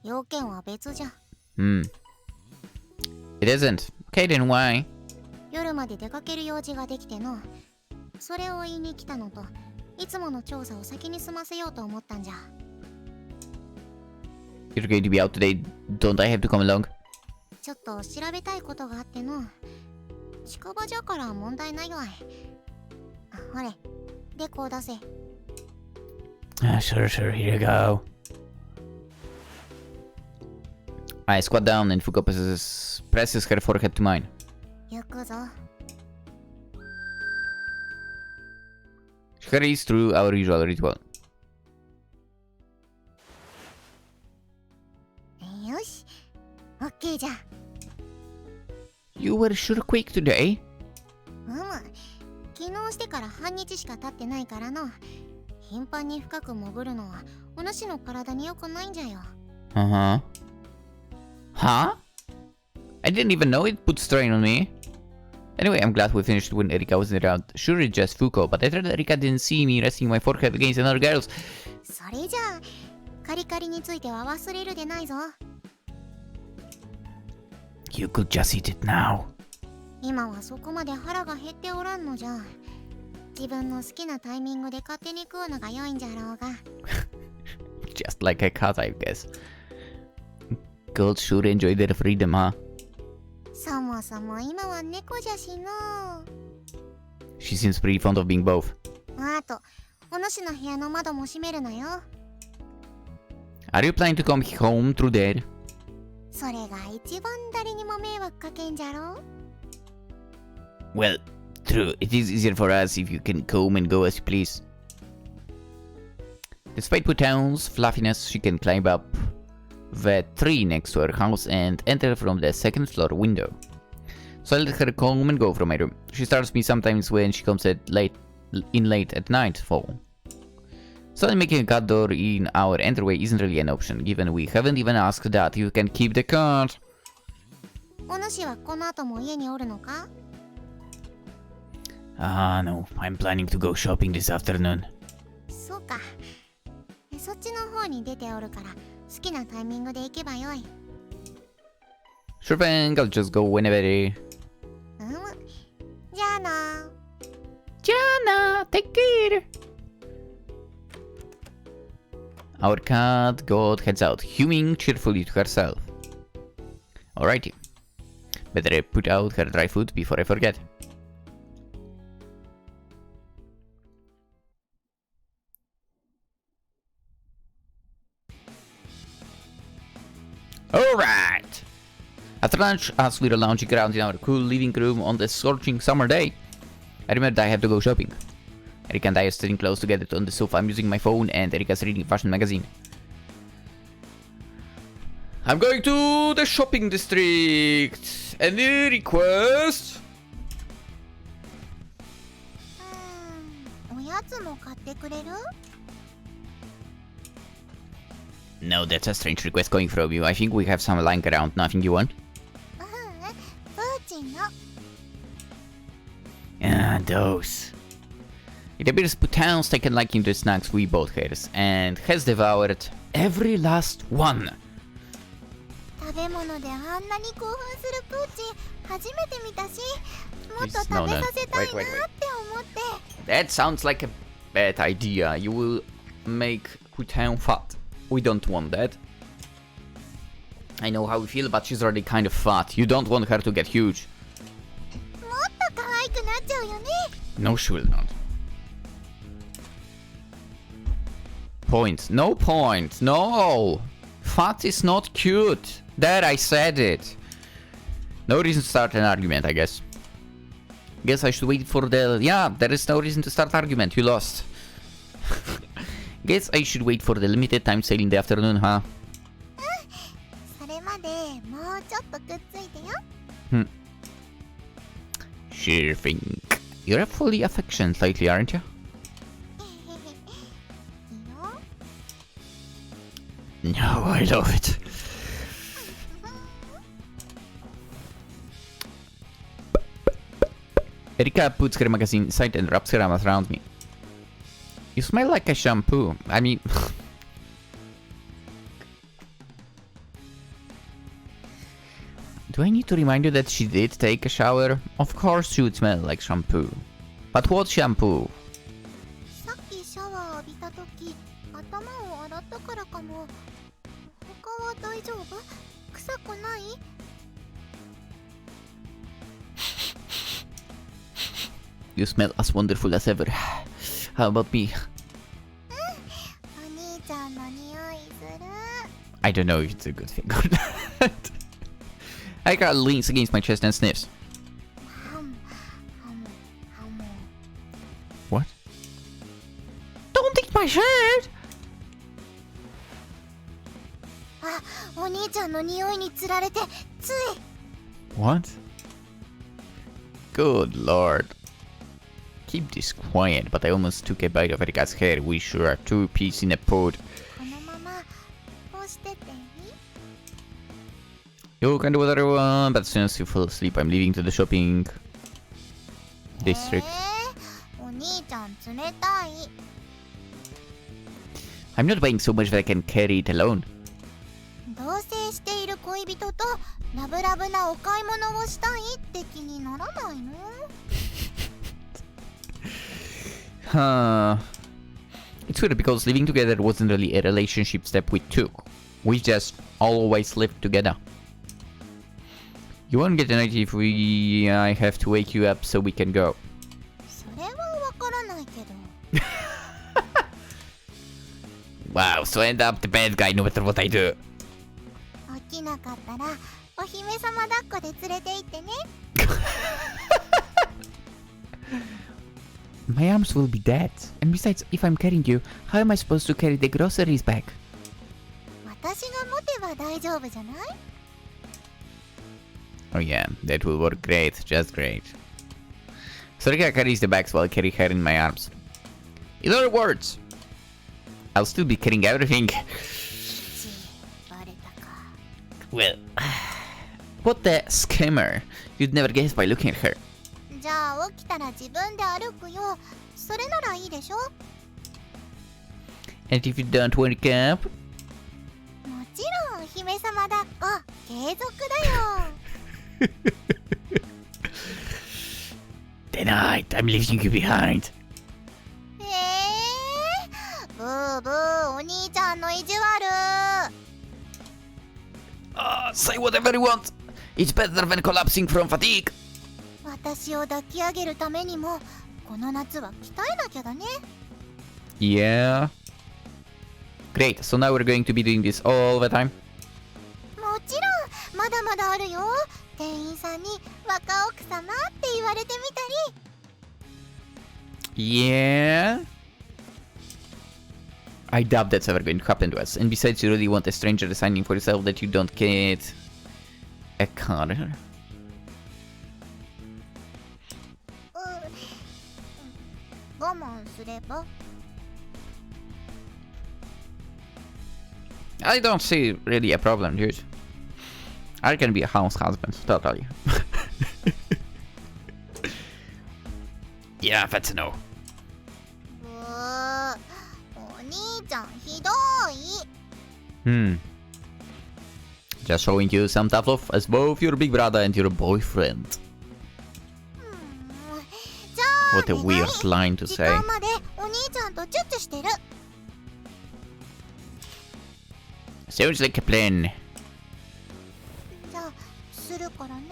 要件は別じゃ。It isn't. Okay, then why? 夜まで出かける用事ができての。それを言いに来たのと、いつもの調査を先に済ませようと思ったんじゃ。You're going to be out today. Don't I have to come along? ちょっと調べたいことがあっての。近場じゃから問題ないわい。ほれ、でこう出せ。Sure, here you go. I squat down and Fuuko presses her forehead to mine. 行くぞ。She hurries through our usual ritual. よし、オッケーじゃ。You were sure quick today? 昨日してから半日しか経ってないからの。頻繁に深く潜るのはお主の体に良くないんじゃよ。Huh? I didn't even know it put strain on me. Anyway, I'm glad we finished when Erika wasn't around. Sure, it's just Fuuko, but I thought Erika didn't see me resting my forehead against another girl's. それじゃあ、カリカリについては忘れるでないぞ。You could just eat it now. 今はそこまで腹が減っておらんのじゃ。自分の好きなタイミングで勝手に食うのが良いんじゃろうが。Just like a cat, I guess. Girls sure enjoy their freedom, huh? そもそも今は猫じゃしの。She seems pretty fond of being both. あと、お主の部屋の窓も閉めるなよ。Are you planning to come home through there? それが一番誰にも迷惑かけんじゃろ。Well, true. It is easier for us if you can come and go as you please. Despite Putown's fluffiness, she can climb up the tree next to her house and enter from the second floor window. So I let her come and go from my room. She starts me sometimes when she comes late at nightfall. Suddenly making a cat door in our entryway isn't really an option, given we haven't even asked that you can keep the cat. お主はこの後も家におるのか？ No. I'm planning to go shopping this afternoon. そうか。そっちの方に出ておるから、好きなタイミングで行けばよい。Sure thing, I'll just go whenever. じゃあな。じゃ Take care. Our cat god heads out, hewing cheerfully to herself. Alrighty. Better put out her dry food before I forget. Alright! After lunch, as we were lounging around in our cool living room on this scorching summer day, I remembered I have to go shopping. Erika and I are sitting close together on the sofa. I'm using my phone and Erika's reading a fashion magazine. I'm going to the shopping district. Any request? おやつも買ってくれる? No, that's a strange request going from you. I think we have some lying around. Nothing you want? プーチンの. Ah, those. It appears Putan's taken liking to the snacks we bought her and has devoured every last one. 食べ物であんなに興奮するプーチン初めて見たし、もっと食べさせたいなって思って。That sounds like a bad idea. You will make Putan fat. We don't want that. I know how you feel, but she's already kind of fat. You don't want her to get huge. もっと可愛くなっちゃうよね。No, she will not. Point. No point. No! Fat is not cute. There, I said it. No reason to start an argument, I guess. Guess I should wait for the... Yeah, there is no reason to start argument. You lost. Guess I should wait for the limited time sale in the afternoon, huh? それまでもうちょっとくっついてよ。Sure thing. You're fully affectionate lately, aren't you? いいよ。 No, I love it. Erika puts her magazine aside and wraps her arms around me. You smell like a shampoo. I mean... Do I need to remind you that she did take a shower? Of course she would smell like shampoo. But what shampoo? さっきシャワー浴びたとき、頭を洗ったからかも。他は大丈夫？臭くない？ You smell as wonderful as ever. How about me? お兄ちゃんの匂いする。 I don't know if it's a good thing or not. Aika leans against my chest and sniffs. What? Don't eat my shirt! あ、お兄ちゃんの匂いにつられてつい。 What? Good lord. Keep this quiet, but I almost took a bite of Erika's hair. We sure are two peas in a pod. このままこうしてていい？ You can do whatever you want, but as soon as you fall asleep, I'm leaving to the shopping district. お兄ちゃん冷たい。 I'm not buying so much that I can carry it alone. 同棲している恋人とラブラブなお買い物をしたいって気にならないの？ It's weird because living together wasn't really a relationship step we took. We just always lived together. You won't get an idea if I have to wake you up so we can go. それはわからないけど。 Wow, so I end up the bad guy no matter what I do. 起きなかったらお姫様抱っこで連れて行ってね。 My arms will be dead. And besides, if I'm carrying you, how am I supposed to carry the groceries back? 私が持てば大丈夫じゃない？ Oh yeah, that will work great, just great. Sorika carries the bags while I carry her in my arms. In other words, I'll still be carrying everything. バレたか。 Well, what the scammer? You'd never guess by looking at her. じゃあ起きたら自分で歩くよ。それならいいでしょ？ And if you don't wake up? もちろんお姫様抱っこ継続だよ。 Tonight, I'm leaving you behind. Say whatever you want. It's better than collapsing from fatigue. 私を抱き上げるためにもこの夏は鍛えなきゃだね。 Yeah. Great, so now we're going to be doing this all the time. もちろんまだまだあるよ。店員さんに若奥様って言われてみたり。 Yeah. I doubt that's ever going to happen to us. And besides, you really want a stranger deciding for yourself that you don't get a car. 我慢すれば。 I don't see really a problem, dude. I can be a house husband, totally. Yeah, that's a no. お兄ちゃんひどい。 Just showing you some tough love as both your big brother and your boyfriend. じゃあ What a weird line to 時 say. 間までお兄ちゃんとチュッチュしてる。 Sounds like a plan. じゃあするからね。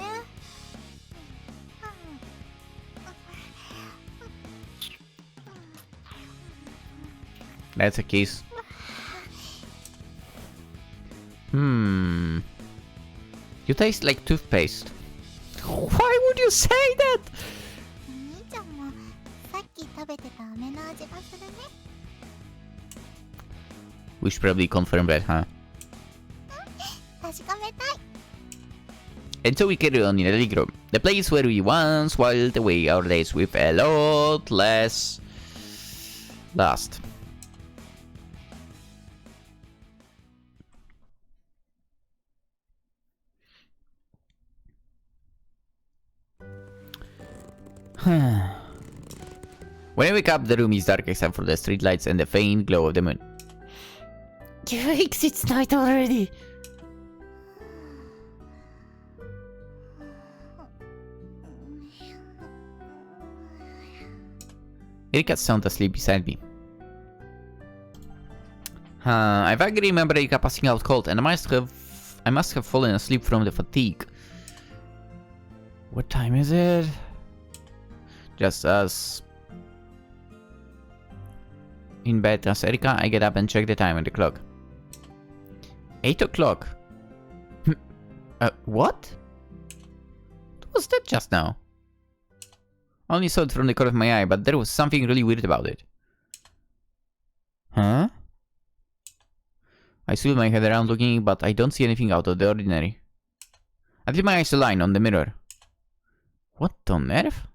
That's a kiss. You taste like toothpaste. Why would you say that? お兄ちゃんもさっき食べてた飴の味がするね。 We should probably confirm that, huh? 確かめたい。 And so we carry on in the living room, the place where we once whiled away our days with a lot less lust. When I wake up, the room is dark except for the streetlights and the faint glow of the moon. Yikes, it's night already. Erika's sound asleep beside me. I vaguely remember Erika passing out cold, and I must have fallen asleep from the fatigue. What time is it? Just as in bed as Erika, I get up and check the time on the clock. 8 o'clock. What? What was that just now? I only saw it from the corner of my eye, but there was something really weird about it. Huh? I swivel my head around looking, but I don't see anything out of the ordinary. I flip my eyes to line on the mirror. What on earth?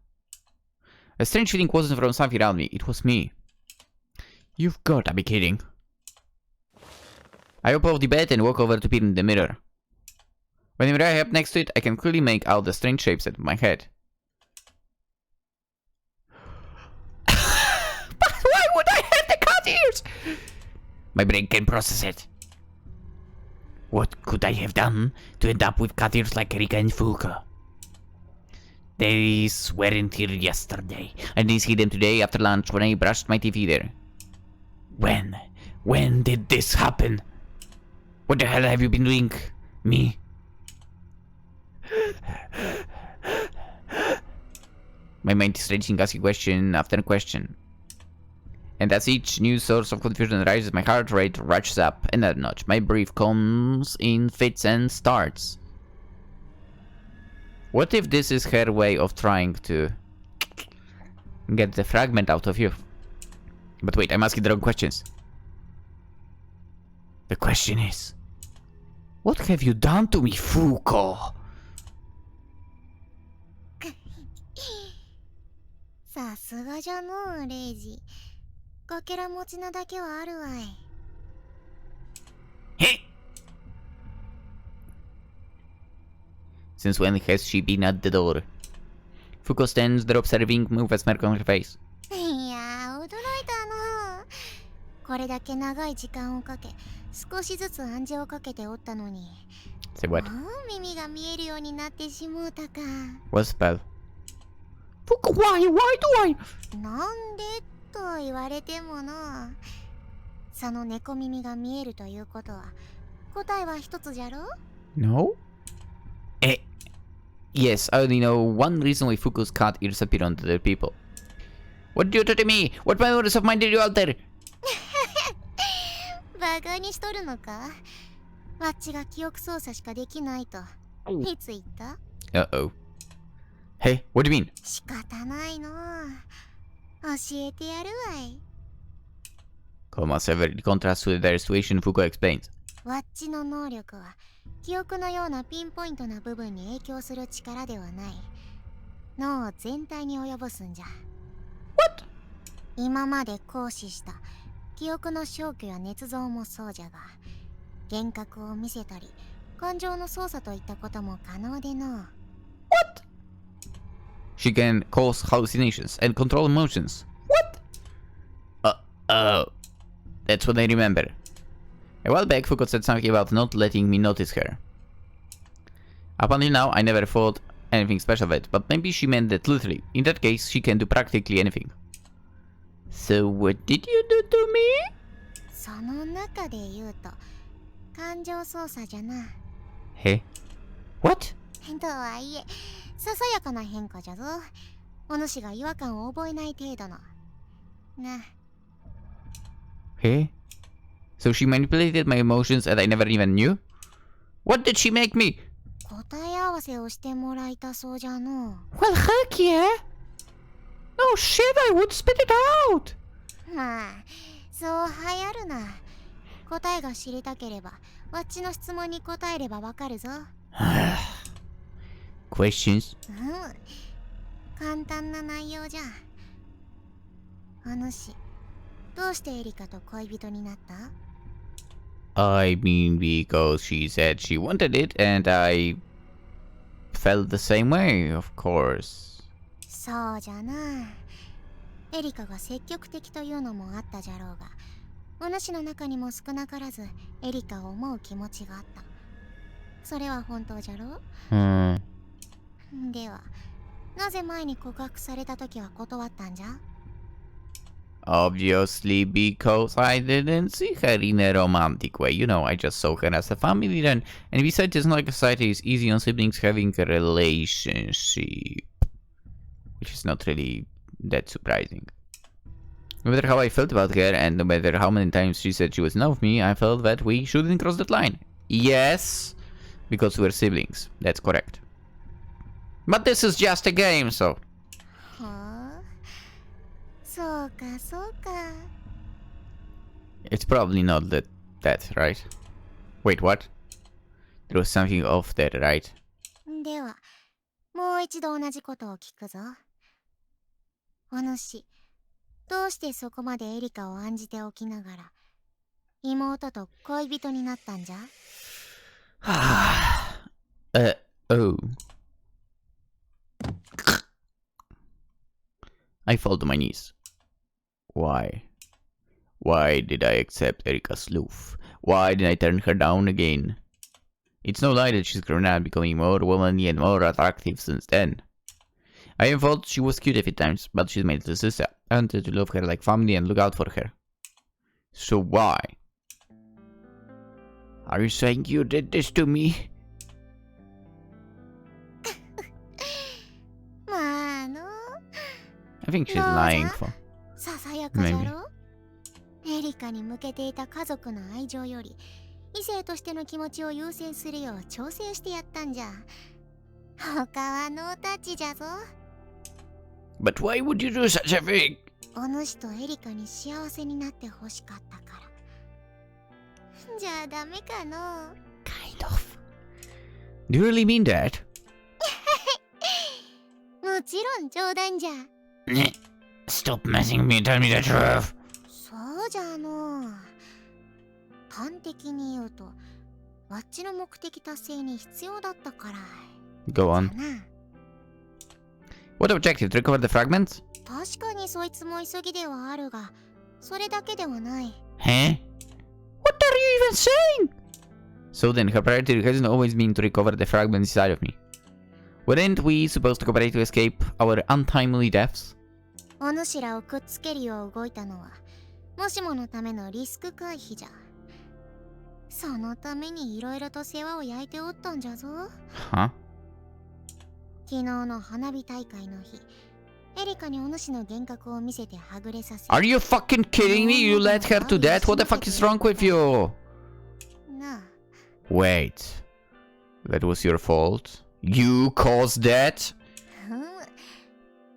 A strange feeling wasn't from something around me, it was me. You've gotta be kidding. I hop off the bed and walk over to peer in the mirror. Whenever I up next to it, I can clearly make out the strange shapes at my head. But why would I have the cat ears? My brain can't process it. What could I have done to end up with cat ears like Erika and Fuuko? These weren't here yesterday. I didn't see them today after lunch when I brushed my teeth either. When? When did this happen? What the hell have you been doing? Me? My mind is raging, asking question after question. And as each new source of confusion arises, my heart rate ratchets up another notch. My breath comes in fits and starts. What if this is her way of trying to get the fragment out of you? But wait, I'm asking the wrong questions. The question is, what have you done to me, Fuuko? さすがじゃのう、レイジ。かけら持ちなだけはあるわい。Hey! Since when has she been at the door? Fuuko stands there observing me with a smirk on her face. いやー、驚いたの。これだけ長い時間をかけ、少しずつ暗示をかけておったのに。Say what? 耳が見えるようになってしもうたか。 What spell? Fuuko, why? Why do I? なんでと言われてもの。その猫耳が見えるということは、答えは一つじゃろ？ No? Yes, I only know one reason why Fuuko's cat ears appear on other people. What did you do to me? What memories of mine did you alter? バカにしとるのか？わっちが記憶操作しかできないと。いつ言った？ Uh-oh. Hey, what do you mean? 仕方ないの。教えてやるわい。Como sever in contrast to the situation, Fuuko explains. わっちの能力は記憶のようなピンポイントな部分に影響する力ではない。脳全体に及ぼすんじゃ。What? 今まで行使した記憶の消去や捏造もそうじゃが、幻覚を見せたり感情の操作といったことも可能での。What? She can cause hallucinations and control emotions. What? That's what I remember. A while back, Fuuko said something about not letting me notice her. Up until now, I never thought anything special of it, but maybe she meant that literally. In that case, she can do practically anything. So what did you do to me? その中で言うと感情操作じゃな。Hey? What? とはいえ、ささやかな変化じゃぞ。お主が違和感を覚えない程度の。な。Hey? So she manipulated my emotions and I never even knew? What did she make me? 答え合わせをしてもらいたそうじゃの。Well, heck yeah! No shit, I would spit it out! まあ、そう流行るな。答えが知りたければ、わっちの質問に答えればわかるぞ。Questions? 簡単な内容じゃ。お主、どうしてエリカと恋人になった？ I mean, because she said she wanted it, and I felt the same way, of course. そうじゃな。エリカが積極的というのもあったじゃろうが、お主の中にも少なからずエリカを思う気持ちがあった。それは本当じゃろう？では、なぜ前に告白された時は断ったんじゃ？ Obviously, because I didn't see her in a romantic way. You know, I just saw her as a family then. And besides, it's not like society is easy on siblings having a relationship. Which is not really that surprising. No matter how I felt about her, and no matter how many times she said she was in love with me, I felt that we shouldn't cross that line. Yes, because we're siblings. That's correct. But this is just a game, so... はあ、そうかそうか。 It's probably not that, right? Wait, what? There was something off there, right? では、もう一度同じことを聞くぞ。お主、どうしてそこまでエリカを案じておきながら、妹と恋人になったんじゃ？ Oh. I fall to my knees. Why? Why did I accept Erika's loof? Why did I turn her down again? It's no lie that she's grown up, becoming more womanly and more attractive since then. I even thought she was cute a few times, but she's my little sister. I wanted to love her like family and look out for her. So why? Are you saying you did this to me? まあの。 I think she's lying for... ささやかじゃろ？エリカに向けていた家族の愛情より異性としての気持ちを優先するよう調整してやったんじゃ。他はノータッチじゃぞ。 But why would you do such a thing? お主とエリカに幸せになってほしかったから。じゃあダメかの？ Kind of. Do you really mean that? もちろん冗談じゃ。 Stop messing with me and tell me the truth. そうじゃの。端的に言うと、わっちの目的達成に必要だったから。 Go on. な。 What objective? To recover the fragments? 確かにそいつも急ぎではあるが、それだけではない。 Huh? What are you even saying? So then, her priority hasn't always been to recover the fragments inside of me. Weren't we supposed to cooperate to escape our untimely deaths? お主らをくっつけるよう動いたのは、もしものためのリスク回避じゃ。そのためにいろいろと世話を焼いておったんじゃぞ。 Huh? 昨日の花火大会の日、エリカにお主の幻覚を見せてはぐれさせ。 Are you fucking kidding me? You led her to that? What the fuck is wrong with you? なあ、 Wait. That was your fault? You caused that?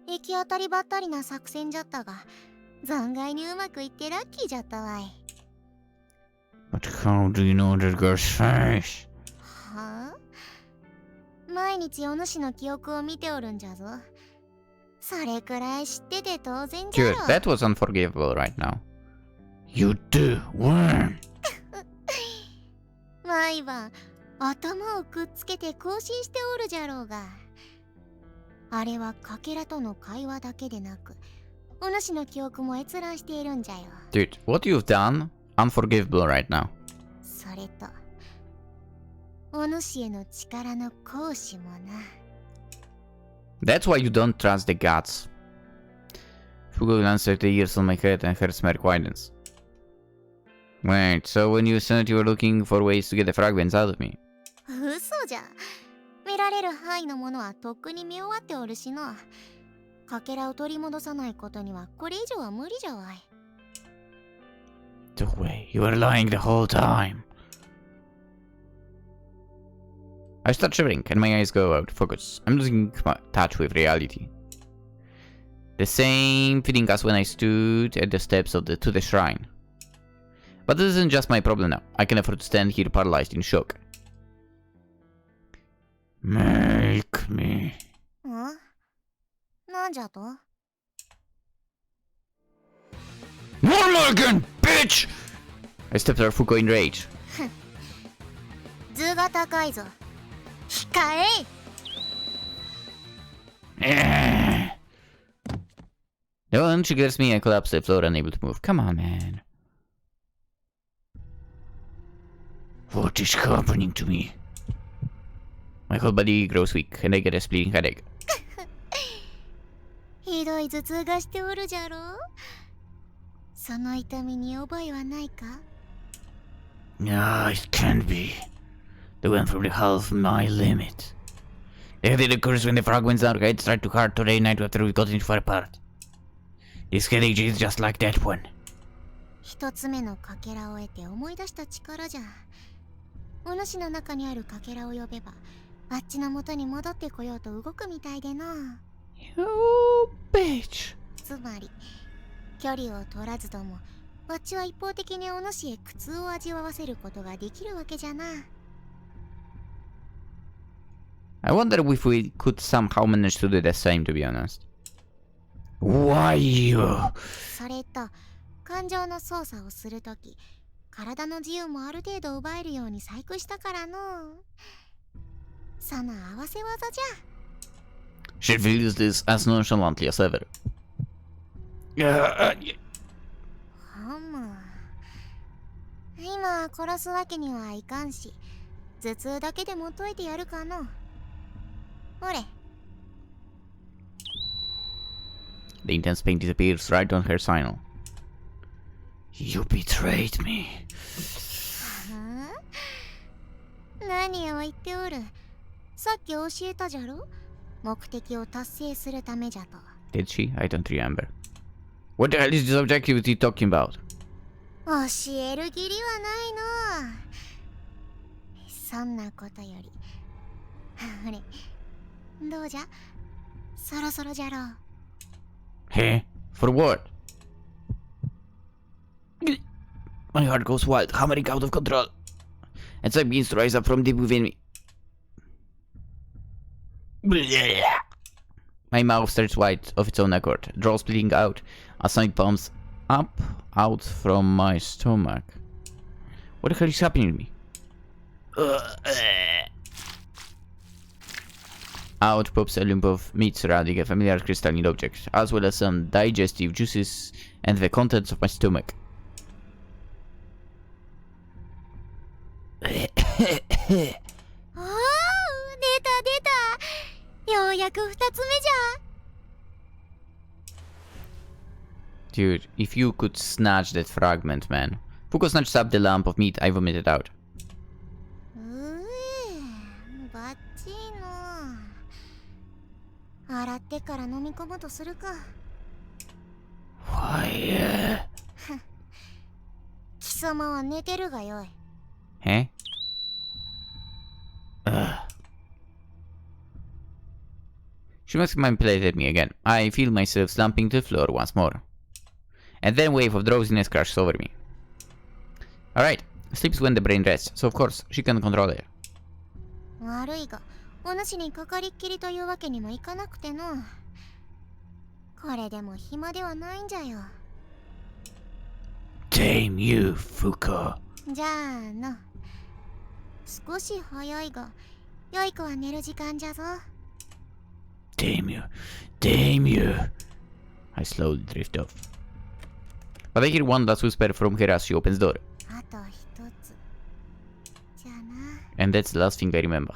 行き当たりばったりな作戦じゃったが、残骸にうまくいってラッキーじゃったわい。 But how do you know that girl's face? はあ、毎日お主の記憶を見ておるんじゃぞ。それくらい知ってて当然じゃ Dude, ろ。 that was unforgivable right now. You do worm. 毎晩頭をくっつけて更新しておるじゃろうが。あれはかけらとの会話だけでなく、お主の記憶も閲覧しているんじゃよ。 Dude, what you've done? Unforgivable right now. それと、お主への力の行使もな。 That's why you don't trust the gods. Fuuko glanced at the ears on my head and her smirk widens. Wait, so when you said you were looking for ways to get the fragments out of me? 嘘じゃ。見られる範囲のものはとっくに見終わっておるしな。かけらを取り戻さないことにはこれ以上は無理じゃわい。 The way you were lying the whole time. I start shivering and my eyes go out of focus. I'm losing touch with reality. The same feeling as when I stood at the steps of to the shrine. But this isn't just my problem now. I can afford to stand here paralyzed in shock. Make me. ん？なんじゃと？ Mormorgan, bitch! I stepped at Fuuko in rage. 図が高いぞ。控え！ Then she gets me, I collapse to the floor, unable to move. Come on, man. What is happening to me? My whole body grows weak, and I get a splitting headache. ひどい頭痛がしておるじゃろう。その痛みに覚えはないか？ No, it can't be. They went from the half my limit. They did occurs when the fragments our heads tried to hard to reunite after we got too far apart. This headache is just like that one. 一つ目のかけらを得て思い出した力じゃ。お主の中にあるかけらを呼べば、あっちの元に戻ってこようと動くみたいでな。 You bitch. つまり、距離を取らずとも、あっちは一方的にお主へ苦痛を味わわせることができるわけじゃな。 I wonder if we could somehow manage to do the same, to be honest. Why you? それと、感情の操作をするとき、体の自由もある程度奪えるように細工したからの。その合わせ技じゃ。 She feels this as nonchalantly as ever. 今殺すわけにはいかんし、頭痛だけでも解いてやるかの。ほれ。 The intense pain disappears right on her signal. You betrayed me. 何を言っておる。さっき教えたじゃろ。目的を達成するためじゃと。 Did she? I don't remember. What the hell is this objectivity talking about? 教える義理はないの。そんなことより。ほれ。どうじゃ？そろそろじゃろう。 Hey? For what? My heart goes wild, hammering out of control. And something begins to rise up from deep within me. My mouth starts wide of its own accord, draws bleeding out as something pumps up out from my stomach. What the hell is happening to me? Out pops a lump of meat surrounding a familiar crystalline object, as well as some digestive juices and the contents of my stomach. おー、出た出た。ようやく二つ目じゃ。 Dude, if you could snatch that fragment, man. Fuuko snatched up the lump of meat I vomited out. 洗ってから飲み込むとするか。 Why, 貴様は寝てるがよい。 Huh? She must manipulate at me again. I feel myself slumping to the floor once more. And then a wave of drowsiness crashes over me. Alright, sleep is when the brain rests, so of course she can control it. 悪いが、お主にかかりっきりというわけにもいかなくての。これでも暇ではないんじゃよ。 damn you, Fuuko. じゃあの。少し早いが、良い子は寝る時間じゃぞ。 Damn you. Damn you. I slowly drift off. But I hear one last whisper from her as she opens the door. あと一つ。じゃあな。 And that's the last thing I remember.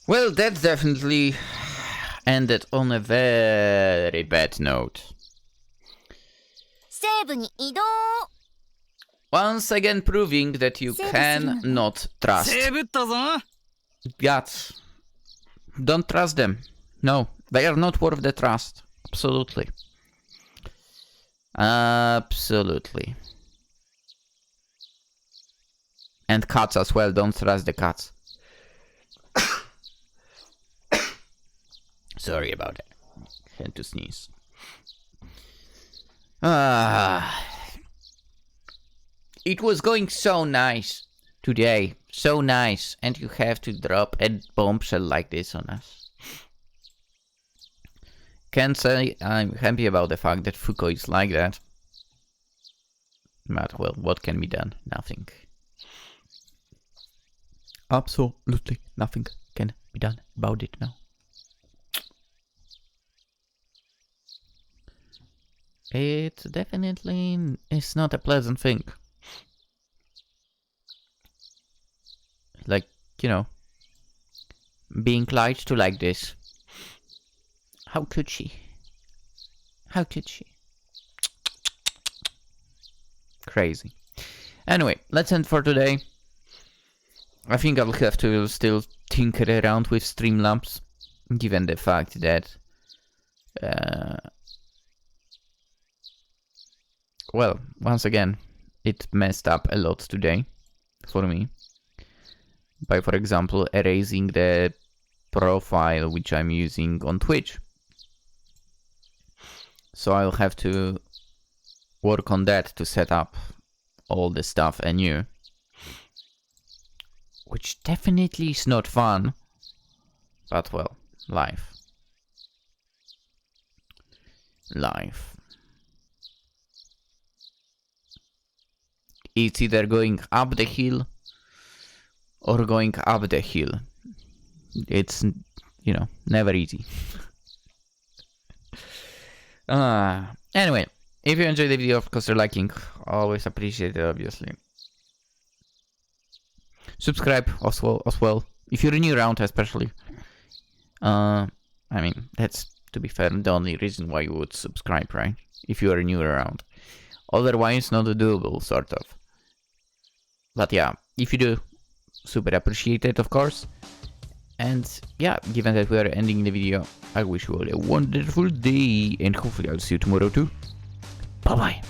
Well, that definitely ended on a very bad note. 西部に移動。 Once again proving that you cannot trust gods. Don't trust them. No, they are not worth the trust. Absolutely. Absolutely. And cats as well, don't trust the cats. Sorry about that. Had to sneeze. It was going so nice today. So nice. And you have to drop a bombshell like this on us. Can't say I'm happy about the fact that Fuuko is like that. But well, what can be done? Nothing. Absolutely nothing can be done about it now. It definitely is not a pleasant thing. Like, you know, being lied to like this. How could she? How could she? Crazy. Anyway, let's end for today. I think I'll have to still tinker around with Streamlabs, given the fact that well, once again, it messed up a lot today for me. By, for example, erasing the profile which I'm using on Twitch. So I'll have to work on that to set up all the stuff anew. Which definitely is not fun. But well, life. Life. It's either going up the hill or going up the hill. It's, you know, never easy. Anyway, if you enjoyed the video, consider liking. Always appreciate it, obviously. Subscribe as well. If you're new around, especially. I mean, that's, to be fair, the only reason why you would subscribe, right? If you are new around. Otherwise, not doable, sort of. But yeah, if you do, super appreciate it, of course. And yeah, given that we are ending the video, I wish you all a wonderful day, and hopefully I'll see you tomorrow too. Bye bye.